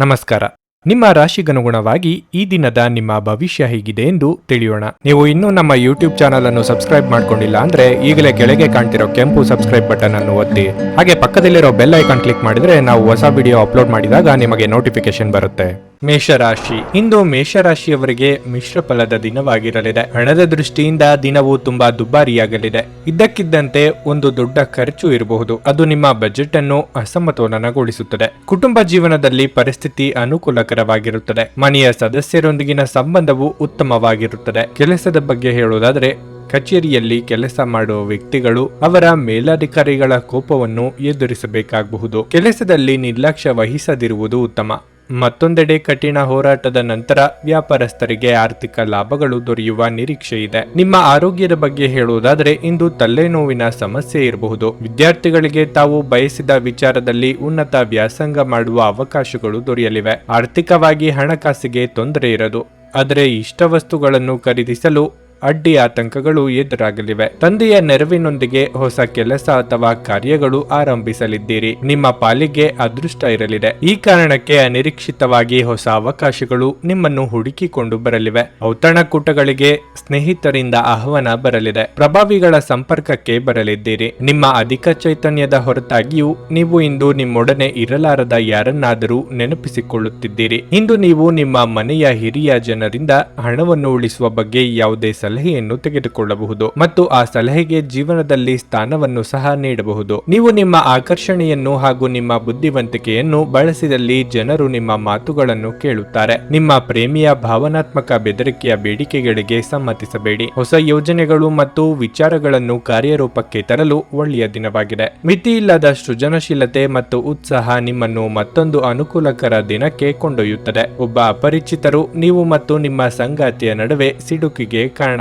ನಮಸ್ಕಾರ. ನಿಮ್ಮ ರಾಶಿಗನುಗುಣವಾಗಿ ಈ ದಿನದ ನಿಮ್ಮ ಭವಿಷ್ಯ ಹೇಗಿದೆ ಎಂದು ತಿಳಿಯೋಣ. ನೀವು ಇನ್ನೂ ನಮ್ಮ ಯೂಟ್ಯೂಬ್ ಚಾನಲ್ ಅನ್ನು ಸಬ್ಸ್ಕ್ರೈಬ್ ಮಾಡ್ಕೊಂಡಿಲ್ಲ ಅಂದ್ರೆ ಈಗಲೇ ಕೆಳಗೆ ಕಾಣ್ತಿರೋ ಕೆಂಪು ಸಬ್ಸ್ಕ್ರೈಬ್ ಬಟನ್ ಅನ್ನು ಒತ್ತಿ. ಹಾಗೆ ಪಕ್ಕದಲ್ಲಿರೋ ಬೆಲ್ ಐಕಾನ್ ಕ್ಲಿಕ್ ಮಾಡಿದ್ರೆ ನಾವು ಹೊಸ ವಿಡಿಯೋ ಅಪ್ಲೋಡ್ ಮಾಡಿದಾಗ ನಿಮಗೆ ನೋಟಿಫಿಕೇಶನ್ ಬರುತ್ತೆ. ಮೇಷರಾಶಿ. ಇಂದು ಮೇಷರಾಶಿಯವರಿಗೆ ಮಿಶ್ರ ಫಲದ ದಿನವಾಗಿರಲಿದೆ. ಹಣದ ದೃಷ್ಟಿಯಿಂದ ದಿನವು ತುಂಬಾ ದುಬಾರಿಯಾಗಲಿದೆ. ಇದ್ದಕ್ಕಿದ್ದಂತೆ ಒಂದು ದೊಡ್ಡ ಖರ್ಚು ಇರಬಹುದು. ಅದು ನಿಮ್ಮ ಬಜೆಟ್ ಅನ್ನು ಅಸಮತೋಲನಗೊಳಿಸುತ್ತದೆ. ಕುಟುಂಬ ಜೀವನದಲ್ಲಿ ಪರಿಸ್ಥಿತಿ ಅನುಕೂಲಕರವಾಗಿರುತ್ತದೆ. ಮನೆಯ ಸದಸ್ಯರೊಂದಿಗಿನ ಸಂಬಂಧವು ಉತ್ತಮವಾಗಿರುತ್ತದೆ. ಕೆಲಸದ ಬಗ್ಗೆ ಹೇಳುವುದಾದರೆ ಕಚೇರಿಯಲ್ಲಿ ಕೆಲಸ ಮಾಡುವ ವ್ಯಕ್ತಿಗಳು ಅವರ ಮೇಲಧಿಕಾರಿಗಳ ಕೋಪವನ್ನು ಎದುರಿಸಬೇಕಾಗಬಹುದು. ಕೆಲಸದಲ್ಲಿ ನಿರ್ಲಕ್ಷ್ಯ ವಹಿಸದಿರುವುದು ಉತ್ತಮ. ಮತ್ತೊಂದೆಡೆ ಕಠಿಣ ಹೋರಾಟದ ನಂತರ ವ್ಯಾಪಾರಸ್ಥರಿಗೆ ಆರ್ಥಿಕ ಲಾಭಗಳು ದೊರೆಯುವ ನಿರೀಕ್ಷೆ ಇದೆ. ನಿಮ್ಮ ಆರೋಗ್ಯದ ಬಗ್ಗೆ ಹೇಳುವುದಾದರೆ ಇಂದು ತಲೆನೋವಿನ ಸಮಸ್ಯೆ ಇರಬಹುದು. ವಿದ್ಯಾರ್ಥಿಗಳಿಗೆ ತಾವು ಬಯಸಿದ ವಿಚಾರದಲ್ಲಿ ಉನ್ನತ ವ್ಯಾಸಂಗ ಮಾಡುವ ಅವಕಾಶಗಳು ದೊರೆಯಲಿವೆ. ಆರ್ಥಿಕವಾಗಿ ಹಣಕಾಸಿಗೆ ತೊಂದರೆ ಇರದು. ಆದರೆ ಇಷ್ಟ ವಸ್ತುಗಳನ್ನು ಖರೀದಿಸಲು ಅಡ್ಡಿ ಆತಂಕಗಳು ಎದುರಾಗಲಿವೆ. ತಂದೆಯ ನೆರವಿನೊಂದಿಗೆ ಹೊಸ ಕೆಲಸ ಅಥವಾ ಕಾರ್ಯಗಳು ಆರಂಭಿಸಲಿದ್ದೀರಿ. ನಿಮ್ಮ ಪಾಲಿಗೆ ಅದೃಷ್ಟ ಇರಲಿದೆ. ಈ ಕಾರಣಕ್ಕೆ ಅನಿರೀಕ್ಷಿತವಾಗಿ ಹೊಸ ಅವಕಾಶಗಳು ನಿಮ್ಮನ್ನು ಹುಡುಕಿಕೊಂಡು ಬರಲಿವೆ. ಔತಣಕೂಟಗಳಿಗೆ ಸ್ನೇಹಿತರಿಂದ ಆಹ್ವಾನ ಬರಲಿದೆ. ಪ್ರಭಾವಿಗಳ ಸಂಪರ್ಕಕ್ಕೆ ಬರಲಿದ್ದೀರಿ. ನಿಮ್ಮ ಅಧಿಕ ಚೈತನ್ಯದ ಹೊರತಾಗಿಯೂ ನೀವು ಇಂದು ನಿಮ್ಮೊಡನೆ ಇರಲಾರದ ಯಾರನ್ನಾದರೂ ನೆನಪಿಸಿಕೊಳ್ಳುತ್ತಿದ್ದೀರಿ. ಇಂದು ನೀವು ನಿಮ್ಮ ಮನೆಯ ಹಿರಿಯ ಜನರಿಂದ ಹಣವನ್ನು ಉಳಿಸುವ ಬಗ್ಗೆ ಯಾವುದೇ ಸಲಹೆಯನ್ನು ತೆಗೆದುಕೊಳ್ಳಬಹುದು ಮತ್ತು ಆ ಸಲಹೆಗೆ ಜೀವನದಲ್ಲಿ ಸ್ಥಾನವನ್ನು ಸಹ ನೀಡಬಹುದು. ನೀವು ನಿಮ್ಮ ಆಕರ್ಷಣೆಯನ್ನು ಹಾಗೂ ನಿಮ್ಮ ಬುದ್ಧಿವಂತಿಕೆಯನ್ನು ಬಳಸಿದಲ್ಲಿ ಜನರು ನಿಮ್ಮ ಮಾತುಗಳನ್ನು ಕೇಳುತ್ತಾರೆ. ನಿಮ್ಮ ಪ್ರೇಮಿಯ ಭಾವನಾತ್ಮಕ ಬೆದರಿಕೆಯ ಬೇಡಿಕೆಗಳಿಗೆ ಸಮ್ಮತಿಸಬೇಡಿ. ಹೊಸ ಯೋಜನೆಗಳು ಮತ್ತು ವಿಚಾರಗಳನ್ನು ಕಾರ್ಯರೂಪಕ್ಕೆ ತರಲು ಒಳ್ಳೆಯ ದಿನವಾಗಿದೆ. ಮಿತಿಯಿಲ್ಲದ ಸೃಜನಶೀಲತೆ ಮತ್ತು ಉತ್ಸಾಹ ನಿಮ್ಮನ್ನು ಮತ್ತೊಂದು ಅನುಕೂಲಕರ ದಿನಕ್ಕೆ ಕೊಂಡೊಯ್ಯುತ್ತದೆ. ಒಬ್ಬ ಅಪರಿಚಿತರು ನೀವು ಮತ್ತು ನಿಮ್ಮ ಸಂಗಾತಿಯ ನಡುವೆ ಸಿಡುಕಿಗೆ ಕಾರಣವಾಗಬಹುದು.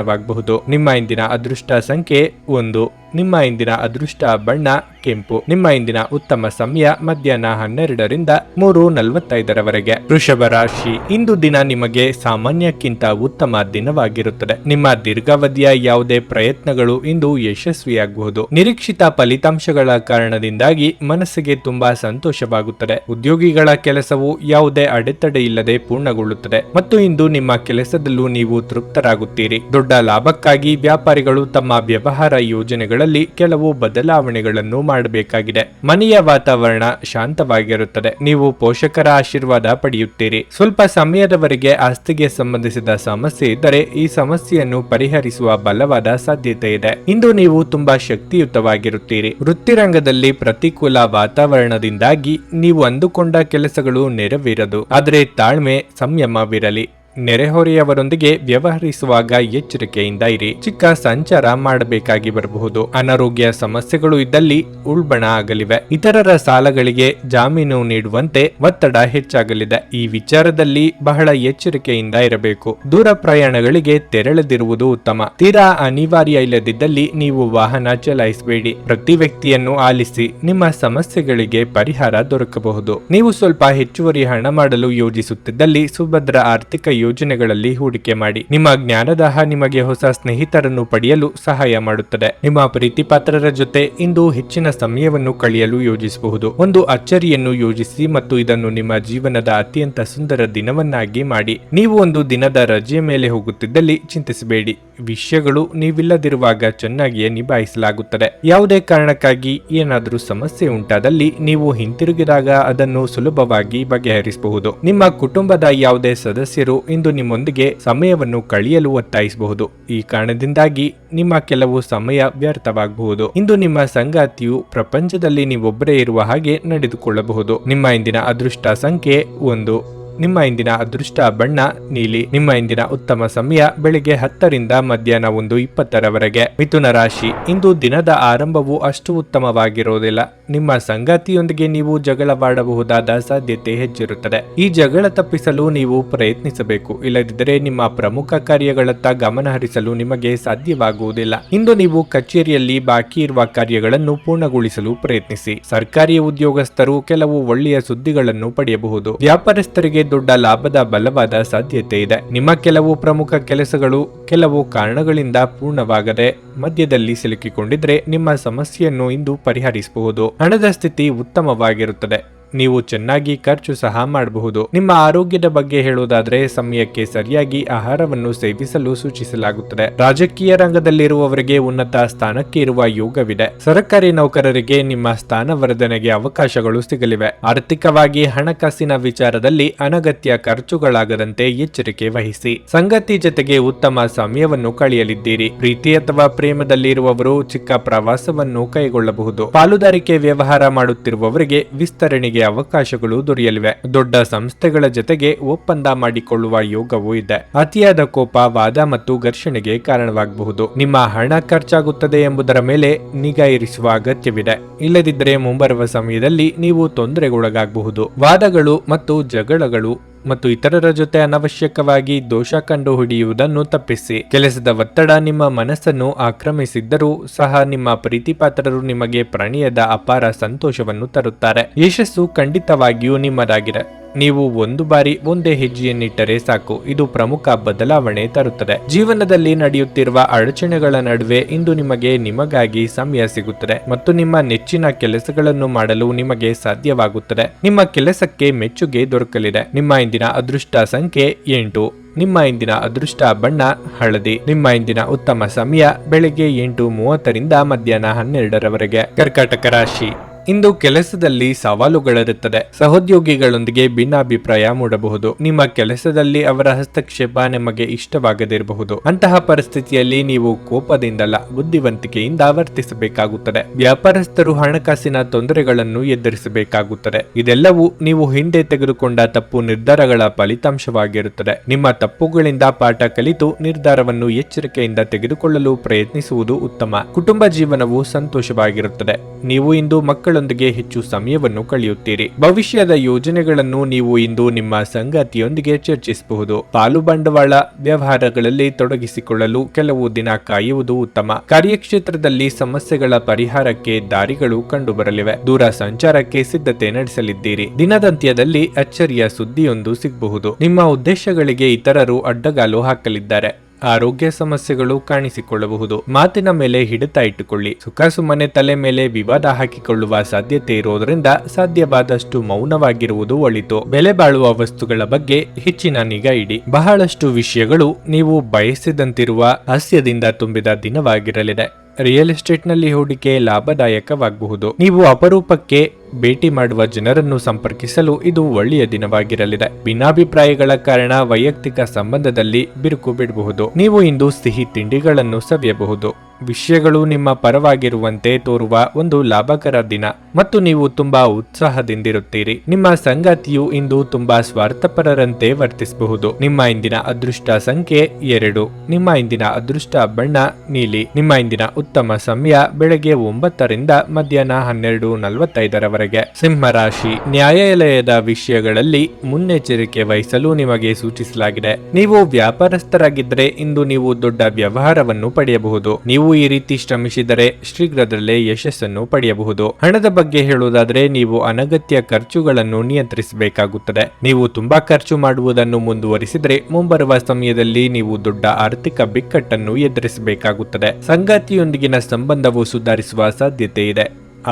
ನಿಮ್ಮ ಇಂದಿನ ಅದೃಷ್ಟ ಸಂಖ್ಯೆ 1. ನಿಮ್ಮ ಇಂದಿನ ಅದೃಷ್ಟ ಬಣ್ಣ ಕೆಂಪು. ನಿಮ್ಮ ಇಂದಿನ ಉತ್ತಮ ಸಮಯ ಮಧ್ಯಾಹ್ನ 12ರಿಂದ 3:45ರವರೆಗೆ. ವೃಷಭ ರಾಶಿ. ಇಂದು ದಿನ ನಿಮಗೆ ಸಾಮಾನ್ಯಕ್ಕಿಂತ ಉತ್ತಮ ದಿನವಾಗಿರುತ್ತದೆ. ನಿಮ್ಮ ದೀರ್ಘಾವಧಿಯ ಯಾವುದೇ ಪ್ರಯತ್ನಗಳು ಇಂದು ಯಶಸ್ವಿಯಾಗಬಹುದು. ನಿರೀಕ್ಷಿತ ಫಲಿತಾಂಶಗಳ ಕಾರಣದಿಂದಾಗಿ ಮನಸ್ಸಿಗೆ ತುಂಬಾ ಸಂತೋಷವಾಗುತ್ತದೆ. ಉದ್ಯೋಗಿಗಳ ಕೆಲಸವು ಯಾವುದೇ ಅಡೆತಡೆ ಇಲ್ಲದೆ ಪೂರ್ಣಗೊಳ್ಳುತ್ತದೆ ಮತ್ತು ಇಂದು ನಿಮ್ಮ ಕೆಲಸದಲ್ಲೂ ನೀವು ತೃಪ್ತರಾಗುತ್ತೀರಿ. ದೊಡ್ಡ ಲಾಭಕ್ಕಾಗಿ ವ್ಯಾಪಾರಿಗಳು ತಮ್ಮ ವ್ಯವಹಾರ ಯೋಜನೆಗಳಲ್ಲಿ ಕೆಲವು ಬದಲಾವಣೆಗಳನ್ನು ಮಾಡಬೇಕಾಗಿದೆ. ಮನೆಯ ವಾತಾವರಣ ಶಾಂತವಾಗಿರುತ್ತದೆ. ನೀವು ಪೋಷಕರ ಆಶೀರ್ವಾದ ಪಡೆಯುತ್ತೀರಿ. ಸ್ವಲ್ಪ ಸಮಯದವರೆಗೆ ಆಸ್ತಿಗೆ ಸಂಬಂಧಿಸಿದ ಸಮಸ್ಯೆ ಇದ್ದರೆ ಈ ಸಮಸ್ಯೆಯನ್ನು ಪರಿಹರಿಸುವ ಬಲವಾದ ಸಾಧ್ಯತೆ ಇದೆ. ಇಂದು ನೀವು ತುಂಬಾ ಶಕ್ತಿಯುತವಾಗಿರುತ್ತೀರಿ. ವೃತ್ತಿರಂಗದಲ್ಲಿ ಪ್ರತಿಕೂಲ ವಾತಾವರಣದಿಂದಾಗಿ ನೀವು ಅಂದುಕೊಂಡ ಕೆಲಸಗಳು ನೆರವೇರದು. ಆದರೆ ತಾಳ್ಮೆ ಸಂಯಮವಿರಲಿ. ನೆರೆಹೊರೆಯವರೊಂದಿಗೆ ವ್ಯವಹರಿಸುವಾಗ ಎಚ್ಚರಿಕೆಯಿಂದ ಇರಿ. ಚಿಕ್ಕ ಸಂಚಾರ ಮಾಡಬೇಕಾಗಿ ಬರಬಹುದು. ಅನಾರೋಗ್ಯ ಸಮಸ್ಯೆಗಳು ಇದ್ದಲ್ಲಿ ಉಲ್ಬಣ ಆಗಲಿವೆ. ಇತರರ ಸಾಲಗಳಿಗೆ ಜಾಮೀನು ನೀಡುವಂತೆ ಒತ್ತಡ ಹೆಚ್ಚಾಗಲಿದೆ. ಈ ವಿಚಾರದಲ್ಲಿ ಬಹಳ ಎಚ್ಚರಿಕೆಯಿಂದ ಇರಬೇಕು. ದೂರ ಪ್ರಯಾಣಗಳಿಗೆ ತೆರಳದಿರುವುದು ಉತ್ತಮ. ತೀರಾ ಅನಿವಾರ್ಯ ಇಲ್ಲದಿದ್ದಲ್ಲಿ ನೀವು ವಾಹನ ಚಲಾಯಿಸಬೇಡಿ. ಪ್ರತಿ ವ್ಯಕ್ತಿಯನ್ನು ಆಲಿಸಿ. ನಿಮ್ಮ ಸಮಸ್ಯೆಗಳಿಗೆ ಪರಿಹಾರ ದೊರಕಬಹುದು. ನೀವು ಸ್ವಲ್ಪ ಹೆಚ್ಚುವರಿ ಹಣ ಮಾಡಲು ಯೋಜಿಸುತ್ತಿದ್ದಲ್ಲಿ ಸುಭದ್ರ ಆರ್ಥಿಕ ಯೋಜನೆಗಳಲ್ಲಿ ಹೂಡಿಕೆ ಮಾಡಿ. ನಿಮ್ಮ ಜ್ಞಾನದಾಹ ನಿಮಗೆ ಹೊಸ ಸ್ನೇಹಿತರನ್ನು ಪಡೆಯಲು ಸಹಾಯ ಮಾಡುತ್ತದೆ. ನಿಮ್ಮ ಪ್ರೀತಿಪಾತ್ರರ ಜೊತೆ ಇಂದು ಹೆಚ್ಚಿನ ಸಮಯವನ್ನು ಕಳೆಯಲು ಯೋಜಿಸಬಹುದು. ಒಂದು ಅಚ್ಚರಿಯನ್ನು ಯೋಜಿಸಿ ಮತ್ತು ಇದನ್ನು ನಿಮ್ಮ ಜೀವನದ ಅತ್ಯಂತ ಸುಂದರ ದಿನವನ್ನಾಗಿ ಮಾಡಿ. ನೀವು ಒಂದು ದಿನದ ರಜೆಯ ಮೇಲೆ ಹೋಗುತ್ತಿದ್ದಲ್ಲಿ ಚಿಂತಿಸಬೇಡಿ. ವಿಷಯಗಳು ನೀವಿಲ್ಲದಿರುವಾಗ ಚೆನ್ನಾಗಿಯೇ ನಿಭಾಯಿಸಲಾಗುತ್ತದೆ. ಯಾವುದೇ ಕಾರಣಕ್ಕಾಗಿ ಏನಾದರೂ ಸಮಸ್ಯೆ ಉಂಟಾದಲ್ಲಿ ನೀವು ಹಿಂತಿರುಗಿದಾಗ ಅದನ್ನು ಸುಲಭವಾಗಿ ಬಗೆಹರಿಸಬಹುದು. ನಿಮ್ಮ ಕುಟುಂಬದ ಯಾವುದೇ ಸದಸ್ಯರು ಇಂದು ನಿಮ್ಮೊಂದಿಗೆ ಸಮಯವನ್ನು ಕಳೆಯಲು ಒತ್ತಾಯಿಸಬಹುದು. ಈ ಕಾರಣದಿಂದಾಗಿ ನಿಮ್ಮ ಕೆಲವು ಸಮಯ ವ್ಯರ್ಥವಾಗಬಹುದು. ಇಂದು ನಿಮ್ಮ ಸಂಗಾತಿಯು ಪ್ರಪಂಚದಲ್ಲಿ ನೀವೊಬ್ಬರೇ ಇರುವ ಹಾಗೆ ನಡೆದುಕೊಳ್ಳಬಹುದು. ನಿಮ್ಮ ಇಂದಿನ ಅದೃಷ್ಟ ಸಂಖ್ಯೆ 1. ನಿಮ್ಮ ಇಂದಿನ ಅದೃಷ್ಟ ಬಣ್ಣ ನೀಲಿ. ನಿಮ್ಮ ಇಂದಿನ ಉತ್ತಮ ಸಮಯ ಬೆಳಿಗ್ಗೆ 10ರಿಂದ ಮಧ್ಯಾಹ್ನ 1:20ರವರೆಗೆ. ಮಿಥುನ ರಾಶಿ. ಇಂದು ದಿನದ ಆರಂಭವು ಅಷ್ಟು ಉತ್ತಮವಾಗಿರುವುದಿಲ್ಲ. ನಿಮ್ಮ ಸಂಗಾತಿಯೊಂದಿಗೆ ನೀವು ಜಗಳವಾಡಬಹುದಾದ ಸಾಧ್ಯತೆ ಹೆಚ್ಚಿರುತ್ತದೆ. ಈ ಜಗಳ ತಪ್ಪಿಸಲು ನೀವು ಪ್ರಯತ್ನಿಸಬೇಕು. ಇಲ್ಲದಿದ್ದರೆ ನಿಮ್ಮ ಪ್ರಮುಖ ಕಾರ್ಯಗಳತ್ತ ಗಮನ ಹರಿಸಲು ನಿಮಗೆ ಸಾಧ್ಯವಾಗುವುದಿಲ್ಲ. ಇಂದು ನೀವು ಕಚೇರಿಯಲ್ಲಿ ಬಾಕಿ ಇರುವ ಕಾರ್ಯಗಳನ್ನು ಪೂರ್ಣಗೊಳಿಸಲು ಪ್ರಯತ್ನಿಸಿ. ಸರ್ಕಾರಿ ಉದ್ಯೋಗಸ್ಥರು ಕೆಲವು ಒಳ್ಳೆಯ ಸುದ್ದಿಗಳನ್ನು ಪಡೆಯಬಹುದು. ವ್ಯಾಪಾರಸ್ಥರಿಗೆ ದೊಡ್ಡ ಲಾಭದ ಬಲವಾದ ಸಾಧ್ಯತೆ ಇದೆ. ನಿಮ್ಮ ಕೆಲವು ಪ್ರಮುಖ ಕೆಲಸಗಳು ಕೆಲವು ಕಾರಣಗಳಿಂದ ಪೂರ್ಣವಾಗದೆ ಮಧ್ಯದಲ್ಲಿ ಸಿಲುಕಿಕೊಂಡಿದ್ರೆ ನಿಮ್ಮ ಸಮಸ್ಯೆಯನ್ನು ಇಂದು ಪರಿಹರಿಸಬಹುದು. ಹಣದ ಸ್ಥಿತಿ ಉತ್ತಮವಾಗಿರುತ್ತದೆ. ನೀವು ಚೆನ್ನಾಗಿ ಖರ್ಚು ಸಹ ಮಾಡಬಹುದು. ನಿಮ್ಮ ಆರೋಗ್ಯದ ಬಗ್ಗೆ ಹೇಳುವುದಾದ್ರೆ ಸಮಯಕ್ಕೆ ಸರಿಯಾಗಿ ಆಹಾರವನ್ನು ಸೇವಿಸಲು ಸೂಚಿಸಲಾಗುತ್ತದೆ. ರಾಜಕೀಯ ರಂಗದಲ್ಲಿರುವವರಿಗೆ ಉನ್ನತ ಸ್ಥಾನಕ್ಕೆ ಇರುವ ಯೋಗವಿದೆ. ಸರ್ಕಾರಿ ನೌಕರರಿಗೆ ನಿಮ್ಮ ಸ್ಥಾನವರ್ಧನೆಗೆ ಅವಕಾಶಗಳು ಸಿಗಲಿವೆ. ಆರ್ಥಿಕವಾಗಿ ಹಣಕಾಸಿನ ವಿಚಾರದಲ್ಲಿ ಅನಗತ್ಯ ಖರ್ಚುಗಳಾಗದಂತೆ ಎಚ್ಚರಿಕೆ ವಹಿಸಿ. ಸಂಗಾತಿ ಜೊತೆಗೆ ಉತ್ತಮ ಸಮಯವನ್ನು ಕಳೆಯಲಿದ್ದೀರಿ. ಪ್ರೀತಿ ಅಥವಾ ಪ್ರೇಮದಲ್ಲಿರುವವರು ಚಿಕ್ಕ ಪ್ರವಾಸವನ್ನು ಕೈಗೊಳ್ಳಬಹುದು. ಪಾಲುದಾರಿಕೆ ವ್ಯವಹಾರ ಮಾಡುತ್ತಿರುವವರಿಗೆ ವಿಸ್ತರಣೆಗೆ ಅವಕಾಶಗಳು ದೊರೆಯಲಿವೆ. ದೊಡ್ಡ ಸಂಸ್ಥೆಗಳ ಜೊತೆಗೆ ಒಪ್ಪಂದ ಮಾಡಿಕೊಳ್ಳುವ ಯೋಗವೂ ಇದೆ. ಅತಿಯಾದ ಕೋಪ, ವಾದ ಮತ್ತು ಘರ್ಷಣೆಗೆ ಕಾರಣವಾಗಬಹುದು. ನಿಮ್ಮ ಹಣ ಖರ್ಚಾಗುತ್ತದೆ ಎಂಬುದರ ಮೇಲೆ ನಿಗಾ ಇರಿಸುವ ಅಗತ್ಯವಿದೆ. ಇಲ್ಲದಿದ್ದರೆ ಮುಂಬರುವ ಸಮಯದಲ್ಲಿ ನೀವು ತೊಂದರೆಗೊಳಗಾಗಬಹುದು. ವಾದಗಳು ಮತ್ತು ಜಗಳಗಳು ಮತ್ತು ಇತರರ ಜೊತೆ ಅನವಶ್ಯಕವಾಗಿ ದೋಷ ಕಂಡು ಹಿಡಿಯುವುದನ್ನು ತಪ್ಪಿಸಿ. ಕೆಲಸದ ಒತ್ತಡ ನಿಮ್ಮ ಮನಸ್ಸನ್ನು ಆಕ್ರಮಿಸಿದ್ದರೂ ಸಹ ನಿಮ್ಮ ಪ್ರೀತಿಪಾತ್ರರು ನಿಮಗೆ ಪ್ರಣಯದ ಅಪಾರ ಸಂತೋಷವನ್ನು ತರುತ್ತಾರೆ. ಯಶಸ್ಸು ಖಂಡಿತವಾಗಿಯೂ ನಿಮ್ಮದಾಗಿದೆ. ನೀವು ಒಂದು ಬಾರಿ ಒಂದೇ ಹೆಜ್ಜೆಯನ್ನಿಟ್ಟರೆ ಸಾಕು, ಇದು ಪ್ರಮುಖ ಬದಲಾವಣೆ ತರುತ್ತದೆ. ಜೀವನದಲ್ಲಿ ನಡೆಯುತ್ತಿರುವ ಅಡಚಣೆಗಳ ನಡುವೆ ಇಂದು ನಿಮಗಾಗಿ ಸಮಯ ಸಿಗುತ್ತದೆ ಮತ್ತು ನಿಮ್ಮ ನೆಚ್ಚಿನ ಕೆಲಸಗಳನ್ನು ಮಾಡಲು ನಿಮಗೆ ಸಾಧ್ಯವಾಗುತ್ತದೆ. ನಿಮ್ಮ ಕೆಲಸಕ್ಕೆ ಮೆಚ್ಚುಗೆ ದೊರಕಲಿದೆ. ನಿಮ್ಮ ಇಂದಿನ ಅದೃಷ್ಟ ಸಂಖ್ಯೆ 8. ನಿಮ್ಮ ಇಂದಿನ ಅದೃಷ್ಟ ಬಣ್ಣ ಹಳದಿ. ನಿಮ್ಮ ಇಂದಿನ ಉತ್ತಮ ಸಮಯ ಬೆಳಗ್ಗೆ 8:30 ಮಧ್ಯಾಹ್ನ 12ರವರೆಗೆ. ಕರ್ಕಾಟಕ ರಾಶಿ. ಇಂದು ಕೆಲಸದಲ್ಲಿ ಸವಾಲುಗಳಿರುತ್ತದೆ. ಸಹೋದ್ಯೋಗಿಗಳೊಂದಿಗೆ ಭಿನ್ನಾಭಿಪ್ರಾಯ ಮೂಡಬಹುದು. ನಿಮ್ಮ ಕೆಲಸದಲ್ಲಿ ಅವರ ಹಸ್ತಕ್ಷೇಪ ನಿಮಗೆ ಇಷ್ಟವಾಗದಿರಬಹುದು. ಅಂತಹ ಪರಿಸ್ಥಿತಿಯಲ್ಲಿ ನೀವು ಕೋಪದಿಂದಲ್ಲ, ಬುದ್ಧಿವಂತಿಕೆಯಿಂದ ವರ್ತಿಸಬೇಕಾಗುತ್ತದೆ. ವ್ಯಾಪಾರಸ್ಥರು ಹಣಕಾಸಿನ ತೊಂದರೆಗಳನ್ನು ಎದುರಿಸಬೇಕಾಗುತ್ತದೆ. ಇದೆಲ್ಲವೂ ನೀವು ಹಿಂದೆ ತೆಗೆದುಕೊಂಡ ತಪ್ಪು ನಿರ್ಧಾರಗಳ ಫಲಿತಾಂಶವಾಗಿರುತ್ತದೆ. ನಿಮ್ಮ ತಪ್ಪುಗಳಿಂದ ಪಾಠ ಕಲಿತು ನಿರ್ಧಾರವನ್ನು ಎಚ್ಚರಿಕೆಯಿಂದ ತೆಗೆದುಕೊಳ್ಳಲು ಪ್ರಯತ್ನಿಸುವುದು ಉತ್ತಮ. ಕುಟುಂಬ ಜೀವನವು ಸಂತೋಷವಾಗಿರುತ್ತದೆ. ನೀವು ಇಂದು ಮಕ್ಕಳೊಂದಿಗೆ ಹೆಚ್ಚು ಸಮಯವನ್ನು ಕಳೆಯುತ್ತೀರಿ. ಭವಿಷ್ಯದ ಯೋಜನೆಗಳನ್ನು ನೀವು ಇಂದು ನಿಮ್ಮ ಸಂಗಾತಿಯೊಂದಿಗೆ ಚರ್ಚಿಸಬಹುದು. ಪಾಲು ಬಂಡವಾಳ ವ್ಯವಹಾರಗಳಲ್ಲಿ ತೊಡಗಿಸಿಕೊಳ್ಳಲು ಕೆಲವು ದಿನ ಕಾಯುವುದು ಉತ್ತಮ. ಕಾರ್ಯಕ್ಷೇತ್ರದಲ್ಲಿ ಸಮಸ್ಯೆಗಳ ಪರಿಹಾರಕ್ಕೆ ದಾರಿಗಳು ಕಂಡುಬರಲಿವೆ. ದೂರ ಸಂಚಾರಕ್ಕೆ ಸಿದ್ಧತೆ ನಡೆಸಲಿದ್ದೀರಿ. ದಿನದಂತ್ಯದಲ್ಲಿ ಅಚ್ಚರಿಯ ಸುದ್ದಿಯೊಂದು ಸಿಗಬಹುದು. ನಿಮ್ಮ ಉದ್ದೇಶಗಳಿಗೆ ಇತರರು ಅಡ್ಡಗಾಲು ಹಾಕಲಿದ್ದಾರೆ. ಆರೋಗ್ಯ ಸಮಸ್ಯೆಗಳು ಕಾಣಿಸಿಕೊಳ್ಳಬಹುದು. ಮಾತಿನ ಮೇಲೆ ಹಿಡಿತ ಇಟ್ಟುಕೊಳ್ಳಿ. ಸುಖ ಸುಮ್ಮನೆ ತಲೆ ಮೇಲೆ ವಿವಾದ ಹಾಕಿಕೊಳ್ಳುವ ಸಾಧ್ಯತೆ ಇರುವುದರಿಂದ ಸಾಧ್ಯವಾದಷ್ಟು ಮೌನವಾಗಿರುವುದು ಒಳಿತು. ಬೆಲೆ ಬಾಳುವ ವಸ್ತುಗಳ ಬಗ್ಗೆ ಹೆಚ್ಚಿನ ನಿಗಾ ಇಡಿ. ಬಹಳಷ್ಟು ವಿಷಯಗಳು ನೀವು ಬಯಸಿದಂತಿರುವ ಹಾಸ್ಯದಿಂದ ತುಂಬಿದ ದಿನವಾಗಿರಲಿದೆ. ರಿಯಲ್ ಎಸ್ಟೇಟ್ನಲ್ಲಿ ಹೂಡಿಕೆ ಲಾಭದಾಯಕವಾಗಬಹುದು. ನೀವು ಅಪರೂಪಕ್ಕೆ ಭೇಟಿ ಮಾಡುವ ಜನರನ್ನು ಸಂಪರ್ಕಿಸಲು ಇದು ಒಳ್ಳೆಯ ದಿನವಾಗಿರಲಿದೆ. ಭಿನ್ನಾಭಿಪ್ರಾಯಗಳ ಕಾರಣ ವೈಯಕ್ತಿಕ ಸಂಬಂಧದಲ್ಲಿ ಬಿರುಕು ಬಿಡಬಹುದು. ನೀವು ಇಂದು ಸಿಹಿ ತಿಂಡಿಗಳನ್ನು ಸವಿಯಬಹುದು. ವಿಷಯಗಳು ನಿಮ್ಮ ಪರವಾಗಿರುವಂತೆ ತೋರುವ ಒಂದು ಲಾಭಕರ ದಿನ ಮತ್ತು ನೀವು ತುಂಬಾ ಉತ್ಸಾಹದಿಂದಿರುತ್ತೀರಿ. ನಿಮ್ಮ ಸಂಗಾತಿಯು ಇಂದು ತುಂಬಾ ಸ್ವಾರ್ಥಪರರಂತೆ ವರ್ತಿಸಬಹುದು. ನಿಮ್ಮ ಇಂದಿನ ಅದೃಷ್ಟ ಸಂಖ್ಯೆ 2. ನಿಮ್ಮ ಇಂದಿನ ಅದೃಷ್ಟ ಬಣ್ಣ ನೀಲಿ. ನಿಮ್ಮ ಇಂದಿನ ಉತ್ತಮ ಸಮಯ ಬೆಳಗ್ಗೆ 9 ಮಧ್ಯಾಹ್ನ 12:45ರವರೆಗೆ. ಸಿಂಹ ರಾಶಿ. ನ್ಯಾಯಾಲಯದ ವಿಷಯಗಳಲ್ಲಿ ಮುನ್ನೆಚ್ಚರಿಕೆ ವಹಿಸಲು ನಿಮಗೆ ಸೂಚಿಸಲಾಗಿದೆ. ನೀವು ವ್ಯಾಪಾರಸ್ಥರಾಗಿದ್ದರೆ ಇಂದು ನೀವು ದೊಡ್ಡ ವ್ಯವಹಾರವನ್ನು ಪಡೆಯಬಹುದು. ನೀವು ಈ ರೀತಿ ಶ್ರಮಿಸಿದರೆ ಶೀಘ್ರದಲ್ಲೇ ಯಶಸ್ಸನ್ನು ಪಡೆಯಬಹುದು. ಹಣದ ಬಗ್ಗೆ ಹೇಳುವುದಾದರೆ ನೀವು ಅನಗತ್ಯ ಖರ್ಚುಗಳನ್ನು ನಿಯಂತ್ರಿಸಬೇಕಾಗುತ್ತದೆ. ನೀವು ತುಂಬಾ ಖರ್ಚು ಮಾಡುವುದನ್ನು ಮುಂದುವರಿಸಿದರೆ ಮುಂಬರುವ ಸಮಯದಲ್ಲಿ ನೀವು ದೊಡ್ಡ ಆರ್ಥಿಕ ಬಿಕ್ಕಟ್ಟನ್ನು ಎದುರಿಸಬೇಕಾಗುತ್ತದೆ. ಸಂಗಾತಿಯೊಂದಿಗಿನ ಸಂಬಂಧವು ಸುಧಾರಿಸುವ ಸಾಧ್ಯತೆ ಇದೆ.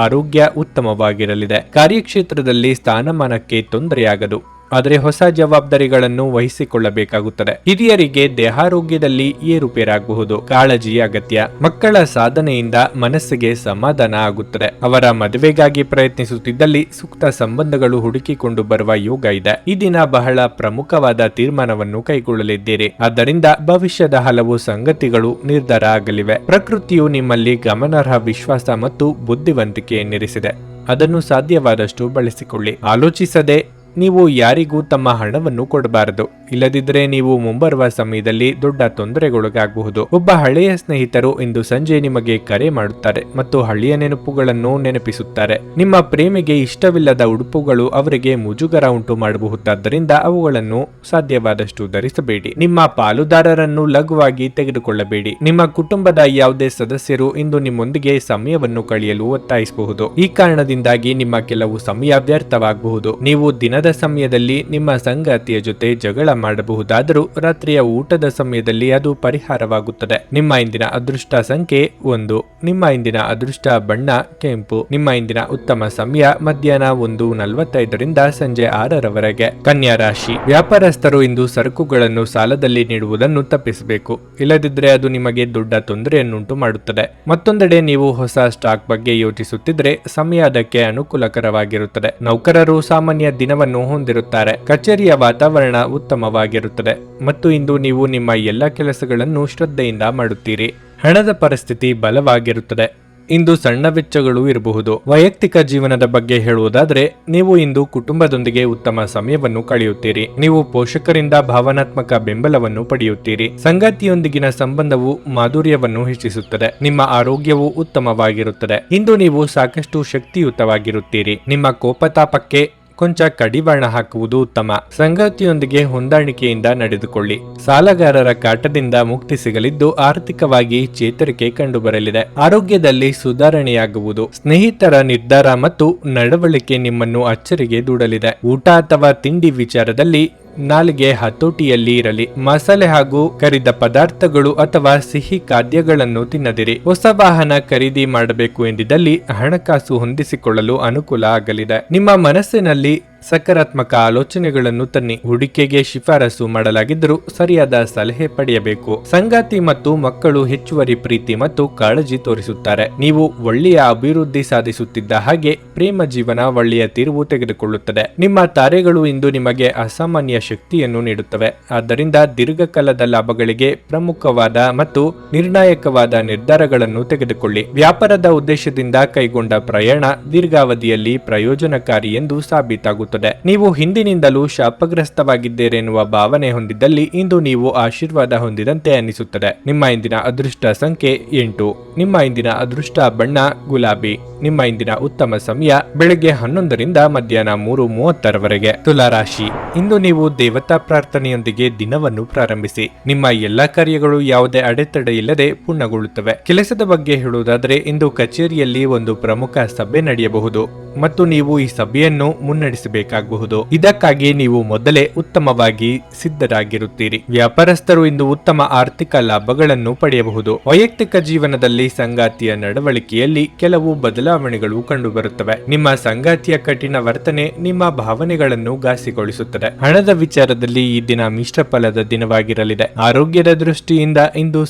ಆರೋಗ್ಯ ಉತ್ತಮವಾಗಿರಲಿದೆ. ಕಾರ್ಯಕ್ಷೇತ್ರದಲ್ಲಿ ಸ್ಥಾನಮಾನಕ್ಕೆ ತೊಂದರೆಯಾಗದು. ಆದರೆ ಹೊಸ ಜವಾಬ್ದಾರಿಗಳನ್ನು ವಹಿಸಿಕೊಳ್ಳಬೇಕಾಗುತ್ತದೆ. ಹಿರಿಯರಿಗೆ ದೇಹಾರೋಗ್ಯದಲ್ಲಿ ಏರುಪೇರಾಗಬಹುದು. ಕಾಳಜಿ ಅಗತ್ಯ. ಮಕ್ಕಳ ಸಾಧನೆಯಿಂದ ಮನಸ್ಸಿಗೆ ಸಮಾಧಾನ ಆಗುತ್ತದೆ. ಅವರ ಮದುವೆಗಾಗಿ ಪ್ರಯತ್ನಿಸುತ್ತಿದ್ದಲ್ಲಿ ಸೂಕ್ತ ಸಂಬಂಧಗಳು ಹುಡುಕಿಕೊಂಡು ಬರುವ ಯೋಗ ಇದೆ. ಈ ದಿನ ಬಹಳ ಪ್ರಮುಖವಾದ ತೀರ್ಮಾನವನ್ನು ಕೈಗೊಳ್ಳಲಿದ್ದೀರಿ. ಆದ್ದರಿಂದ ಭವಿಷ್ಯದ ಹಲವು ಸಂಗತಿಗಳು ನಿರ್ಧಾರ ಆಗಲಿವೆ. ಪ್ರಕೃತಿಯು ನಿಮ್ಮಲ್ಲಿ ಗಮನಾರ್ಹ ವಿಶ್ವಾಸ ಮತ್ತು ಬುದ್ಧಿವಂತಿಕೆಯನ್ನಿರಿಸಿದೆ. ಅದನ್ನು ಸಾಧ್ಯವಾದಷ್ಟು ಬಳಸಿಕೊಳ್ಳಿ. ಆಲೋಚಿಸದೆ ನೀವು ಯಾರಿಗೂ ತಮ್ಮ ಹಣವನ್ನು ಕೊಡಬಾರದು. ಇಲ್ಲದಿದ್ದರೆ ನೀವು ಮುಂಬರುವ ಸಮಯದಲ್ಲಿ ದೊಡ್ಡ ತೊಂದರೆಗೊಳಗಾಗಬಹುದು. ಒಬ್ಬ ಹಳೆಯ ಸ್ನೇಹಿತರು ಇಂದು ಸಂಜೆ ನಿಮಗೆ ಕರೆ ಮಾಡುತ್ತಾರೆ ಮತ್ತು ಹಳೆಯ ನೆನಪುಗಳನ್ನು ನೆನಪಿಸುತ್ತಾರೆ. ನಿಮ್ಮ ಪ್ರೇಮಿಗೆ ಇಷ್ಟವಿಲ್ಲದ ಉಡುಪುಗಳು ಅವರಿಗೆ ಮುಜುಗರ ಉಂಟು ಮಾಡಬಹುದಾದ್ದರಿಂದ ಅವುಗಳನ್ನು ಸಾಧ್ಯವಾದಷ್ಟು ಧರಿಸಬೇಡಿ. ನಿಮ್ಮ ಪಾಲುದಾರರನ್ನು ಲಘುವಾಗಿ ತೆಗೆದುಕೊಳ್ಳಬೇಡಿ. ನಿಮ್ಮ ಕುಟುಂಬದ ಯಾವುದೇ ಸದಸ್ಯರು ಇಂದು ನಿಮ್ಮೊಂದಿಗೆ ಸಮಯವನ್ನು ಕಳೆಯಲು ಒತ್ತಾಯಿಸಬಹುದು. ಈ ಕಾರಣದಿಂದಾಗಿ ನಿಮ್ಮ ಕೆಲವು ಸಮಯ ವ್ಯರ್ಥವಾಗಬಹುದು. ನೀವು ದಿನದ ಸಮಯದಲ್ಲಿ ನಿಮ್ಮ ಸಂಗಾತಿಯ ಜೊತೆ ಜಗಳ ಮಾಡಬಹುದಾದರೂ ರಾತ್ರಿಯ ಊಟದ ಸಮಯದಲ್ಲಿ ಅದು ಪರಿಹಾರವಾಗುತ್ತದೆ. ನಿಮ್ಮ ಇಂದಿನ ಅದೃಷ್ಟ ಸಂಖ್ಯೆ 1. ನಿಮ್ಮ ಇಂದಿನ ಅದೃಷ್ಟ ಬಣ್ಣ ಕೆಂಪು. ನಿಮ್ಮ ಇಂದಿನ ಉತ್ತಮ ಸಮಯ ಮಧ್ಯಾಹ್ನ 1:45ರಿಂದ ಸಂಜೆ 6ರವರೆಗೆ. ಕನ್ಯಾ ರಾಶಿ. ವ್ಯಾಪಾರಸ್ಥರು ಇಂದು ಸರಕುಗಳನ್ನು ಸಾಲದಲ್ಲಿ ನೀಡುವುದನ್ನು ತಪ್ಪಿಸಬೇಕು, ಇಲ್ಲದಿದ್ದರೆ ಅದು ನಿಮಗೆ ದೊಡ್ಡ ತೊಂದರೆಯನ್ನುಂಟು ಮಾಡುತ್ತದೆ. ಮತ್ತೊಂದೆಡೆ ನೀವು ಹೊಸ ಸ್ಟಾಕ್ ಬಗ್ಗೆ ಯೋಚಿಸುತ್ತಿದ್ರೆ ಸಮಯ ಅದಕ್ಕೆ ಅನುಕೂಲಕರವಾಗಿರುತ್ತದೆ. ನೌಕರರು ಸಾಮಾನ್ಯ ದಿನವನ್ನು ಹೊಂದಿರುತ್ತಾರೆ. ಕಚೇರಿಯ ವಾತಾವರಣ ಉತ್ತಮವಾಗಿರುತ್ತದೆ ಮತ್ತು ಇಂದು ನೀವು ನಿಮ್ಮ ಎಲ್ಲ ಕೆಲಸಗಳನ್ನು ಶ್ರದ್ಧೆಯಿಂದ ಮಾಡುತ್ತೀರಿ. ಹಣದ ಪರಿಸ್ಥಿತಿ ಬಲವಾಗಿರುತ್ತದೆ. ಇಂದು ಸಣ್ಣ ವೆಚ್ಚಗಳು ಇರಬಹುದು. ವೈಯಕ್ತಿಕ ಜೀವನದ ಬಗ್ಗೆ ಹೇಳುವುದಾದ್ರೆ ನೀವು ಇಂದು ಕುಟುಂಬದೊಂದಿಗೆ ಉತ್ತಮ ಸಮಯವನ್ನು ಕಳೆಯುತ್ತೀರಿ. ನೀವು ಪೋಷಕರಿಂದ ಭಾವನಾತ್ಮಕ ಬೆಂಬಲವನ್ನು ಪಡೆಯುತ್ತೀರಿ. ಸಂಗಾತಿಯೊಂದಿಗಿನ ಸಂಬಂಧವು ಮಾಧುರ್ಯವನ್ನು ಹೆಚ್ಚಿಸುತ್ತದೆ. ನಿಮ್ಮ ಆರೋಗ್ಯವು ಉತ್ತಮವಾಗಿರುತ್ತದೆ. ಇಂದು ನೀವು ಸಾಕಷ್ಟು ಶಕ್ತಿಯುತವಾಗಿರುತ್ತೀರಿ. ನಿಮ್ಮ ಕೋಪತಾಪಕ್ಕೆ ಕೊಂಚ ಕಡಿವಾಣ ಹಾಕುವುದು ಉತ್ತಮ. ಸಂಗಾತಿಯೊಂದಿಗೆ ಹೊಂದಾಣಿಕೆಯಿಂದ ನಡೆದುಕೊಳ್ಳಿ. ಸಾಲಗಾರರ ಕಾಟದಿಂದ ಮುಕ್ತಿ ಸಿಗಲಿದ್ದು ಆರ್ಥಿಕವಾಗಿ ಚೇತರಿಕೆ ಕಂಡುಬರಲಿದೆ. ಆರೋಗ್ಯದಲ್ಲಿ ಸುಧಾರಣೆಯಾಗುವುದು. ಸ್ನೇಹಿತರ ನಿರ್ಧಾರ ಮತ್ತು ನಡವಳಿಕೆ ನಿಮ್ಮನ್ನು ಅಚ್ಚರಿಗೆ ದೂಡಲಿದೆ. ಊಟ ಅಥವಾ ತಿಂಡಿ ವಿಚಾರದಲ್ಲಿ ನಾಲಿಗೆ ಹತೋಟಿಯಲ್ಲಿ ಇರಲಿ. ಮಸಾಲೆ ಹಾಗೂ ಕರಿದ ಪದಾರ್ಥಗಳು ಅಥವಾ ಸಿಹಿ ಖಾದ್ಯಗಳನ್ನು ತಿನ್ನದಿರಿ. ಹೊಸ ವಾಹನ ಖರೀದಿ ಮಾಡಬೇಕು ಎಂದಿದ್ದಲ್ಲಿ ಹಣಕಾಸು ಹೊಂದಿಸಿಕೊಳ್ಳಲು ಅನುಕೂಲ ಆಗಲಿದೆ. ನಿಮ್ಮ ಮನಸ್ಸಿನಲ್ಲಿ ಸಕಾರಾತ್ಮಕ ಆಲೋಚನೆಗಳನ್ನು ತನ್ನಿ. ಹೂಡಿಕೆಗೆ ಶಿಫಾರಸು ಮಾಡಲಾಗಿದ್ದರೂ ಸರಿಯಾದ ಸಲಹೆ ಪಡೆಯಬೇಕು. ಸಂಗಾತಿ ಮತ್ತು ಮಕ್ಕಳು ಹೆಚ್ಚುವರಿ ಪ್ರೀತಿ ಮತ್ತು ಕಾಳಜಿ ತೋರಿಸುತ್ತಾರೆ. ನೀವು ಒಳ್ಳೆಯ ಅಭಿವೃದ್ಧಿ ಸಾಧಿಸುತ್ತಿದ್ದ ಹಾಗೆ ಪ್ರೇಮ ಜೀವನ ಒಳ್ಳೆಯ ತಿರುವು ತೆಗೆದುಕೊಳ್ಳುತ್ತದೆ. ನಿಮ್ಮ ತಾರೆಗಳು ಇಂದು ನಿಮಗೆ ಅಸಾಮಾನ್ಯ ಶಕ್ತಿಯನ್ನು ನೀಡುತ್ತವೆ. ಆದ್ದರಿಂದ ದೀರ್ಘಕಾಲದ ಲಾಭಗಳಿಗೆ ಪ್ರಮುಖವಾದ ಮತ್ತು ನಿರ್ಣಾಯಕವಾದ ನಿರ್ಧಾರಗಳನ್ನು ತೆಗೆದುಕೊಳ್ಳಿ. ವ್ಯಾಪಾರದ ಉದ್ದೇಶದಿಂದ ಕೈಗೊಂಡ ಪ್ರಯಾಣ ದೀರ್ಘಾವಧಿಯಲ್ಲಿ ಪ್ರಯೋಜನಕಾರಿ ಎಂದು ಸಾಬೀತಾಗುತ್ತದೆ. ನೀವು ಹಿಂದಿನಿಂದಲೂ ಶಾಪಗ್ರಸ್ತವಾಗಿದ್ದೀರೆನ್ನುವ ಭಾವನೆ ಹೊಂದಿದ್ದಲ್ಲಿ ಇಂದು ನೀವು ಆಶೀರ್ವಾದ ಹೊಂದಿದಂತೆ ಅನಿಸುತ್ತದೆ. ನಿಮ್ಮ ಇಂದಿನ ಅದೃಷ್ಟ ಸಂಖ್ಯೆ 8. ನಿಮ್ಮ ಇಂದಿನ ಅದೃಷ್ಟ ಬಣ್ಣ ಗುಲಾಬಿ. ನಿಮ್ಮ ಇಂದಿನ ಉತ್ತಮ ಸಮಯ ಬೆಳಗ್ಗೆ 11ರಿಂದ ಮಧ್ಯಾಹ್ನ 3:30ರವರೆಗೆ. ತುಲಾ ರಾಶಿ. ಇಂದು ನೀವು ದೇವತಾ ಪ್ರಾರ್ಥನೆಯೊಂದಿಗೆ ದಿನವನ್ನು ಪ್ರಾರಂಭಿಸಿ. ನಿಮ್ಮ ಎಲ್ಲಾ ಕಾರ್ಯಗಳು ಯಾವುದೇ ಅಡೆತಡೆ ಇಲ್ಲದೆ ಪೂರ್ಣಗೊಳ್ಳುತ್ತವೆ. ಕೆಲಸದ ಬಗ್ಗೆ ಹೇಳುವುದಾದರೆ ಇಂದು ಕಚೇರಿಯಲ್ಲಿ ಒಂದು ಪ್ರಮುಖ ಸಭೆ ನಡೆಯಬಹುದು ಮತ್ತು ನೀವು ಈ ಸಭೆಯನ್ನು ಮುನ್ನಡೆಸಬೇಕಾಗಬಹುದು. ಇದಕ್ಕಾಗಿ ನೀವು ಮೊದಲೇ ಉತ್ತಮವಾಗಿ ಸಿದ್ಧರಾಗಿರುತ್ತೀರಿ. ವ್ಯಾಪಾರಸ್ಥರು ಇಂದು ಉತ್ತಮ ಆರ್ಥಿಕ ಲಾಭಗಳನ್ನು ಪಡೆಯಬಹುದು. ವೈಯಕ್ತಿಕ ಜೀವನದಲ್ಲಿ ಸಂಗಾತಿಯ ನಡವಳಿಕೆಯಲ್ಲಿ ಕೆಲವು ಬದಲಾವಣೆಗಳು ಕಂಡುಬರುತ್ತವೆ. ನಿಮ್ಮ ಸಂಗಾತಿಯ ಕಠಿಣ ವರ್ತನೆ ನಿಮ್ಮ ಭಾವನೆಗಳನ್ನು ಘಾಸಿಗೊಳಿಸುತ್ತದೆ. ಹಣದ ವಿಚಾರದಲ್ಲಿ ಈ ದಿನ ಮಿಶ್ರ ಫಲದ ದಿನವಾಗಿರಲಿದೆ. ಆರೋಗ್ಯದ ದೃಷ್ಟಿಯಿಂದ ಇಂದು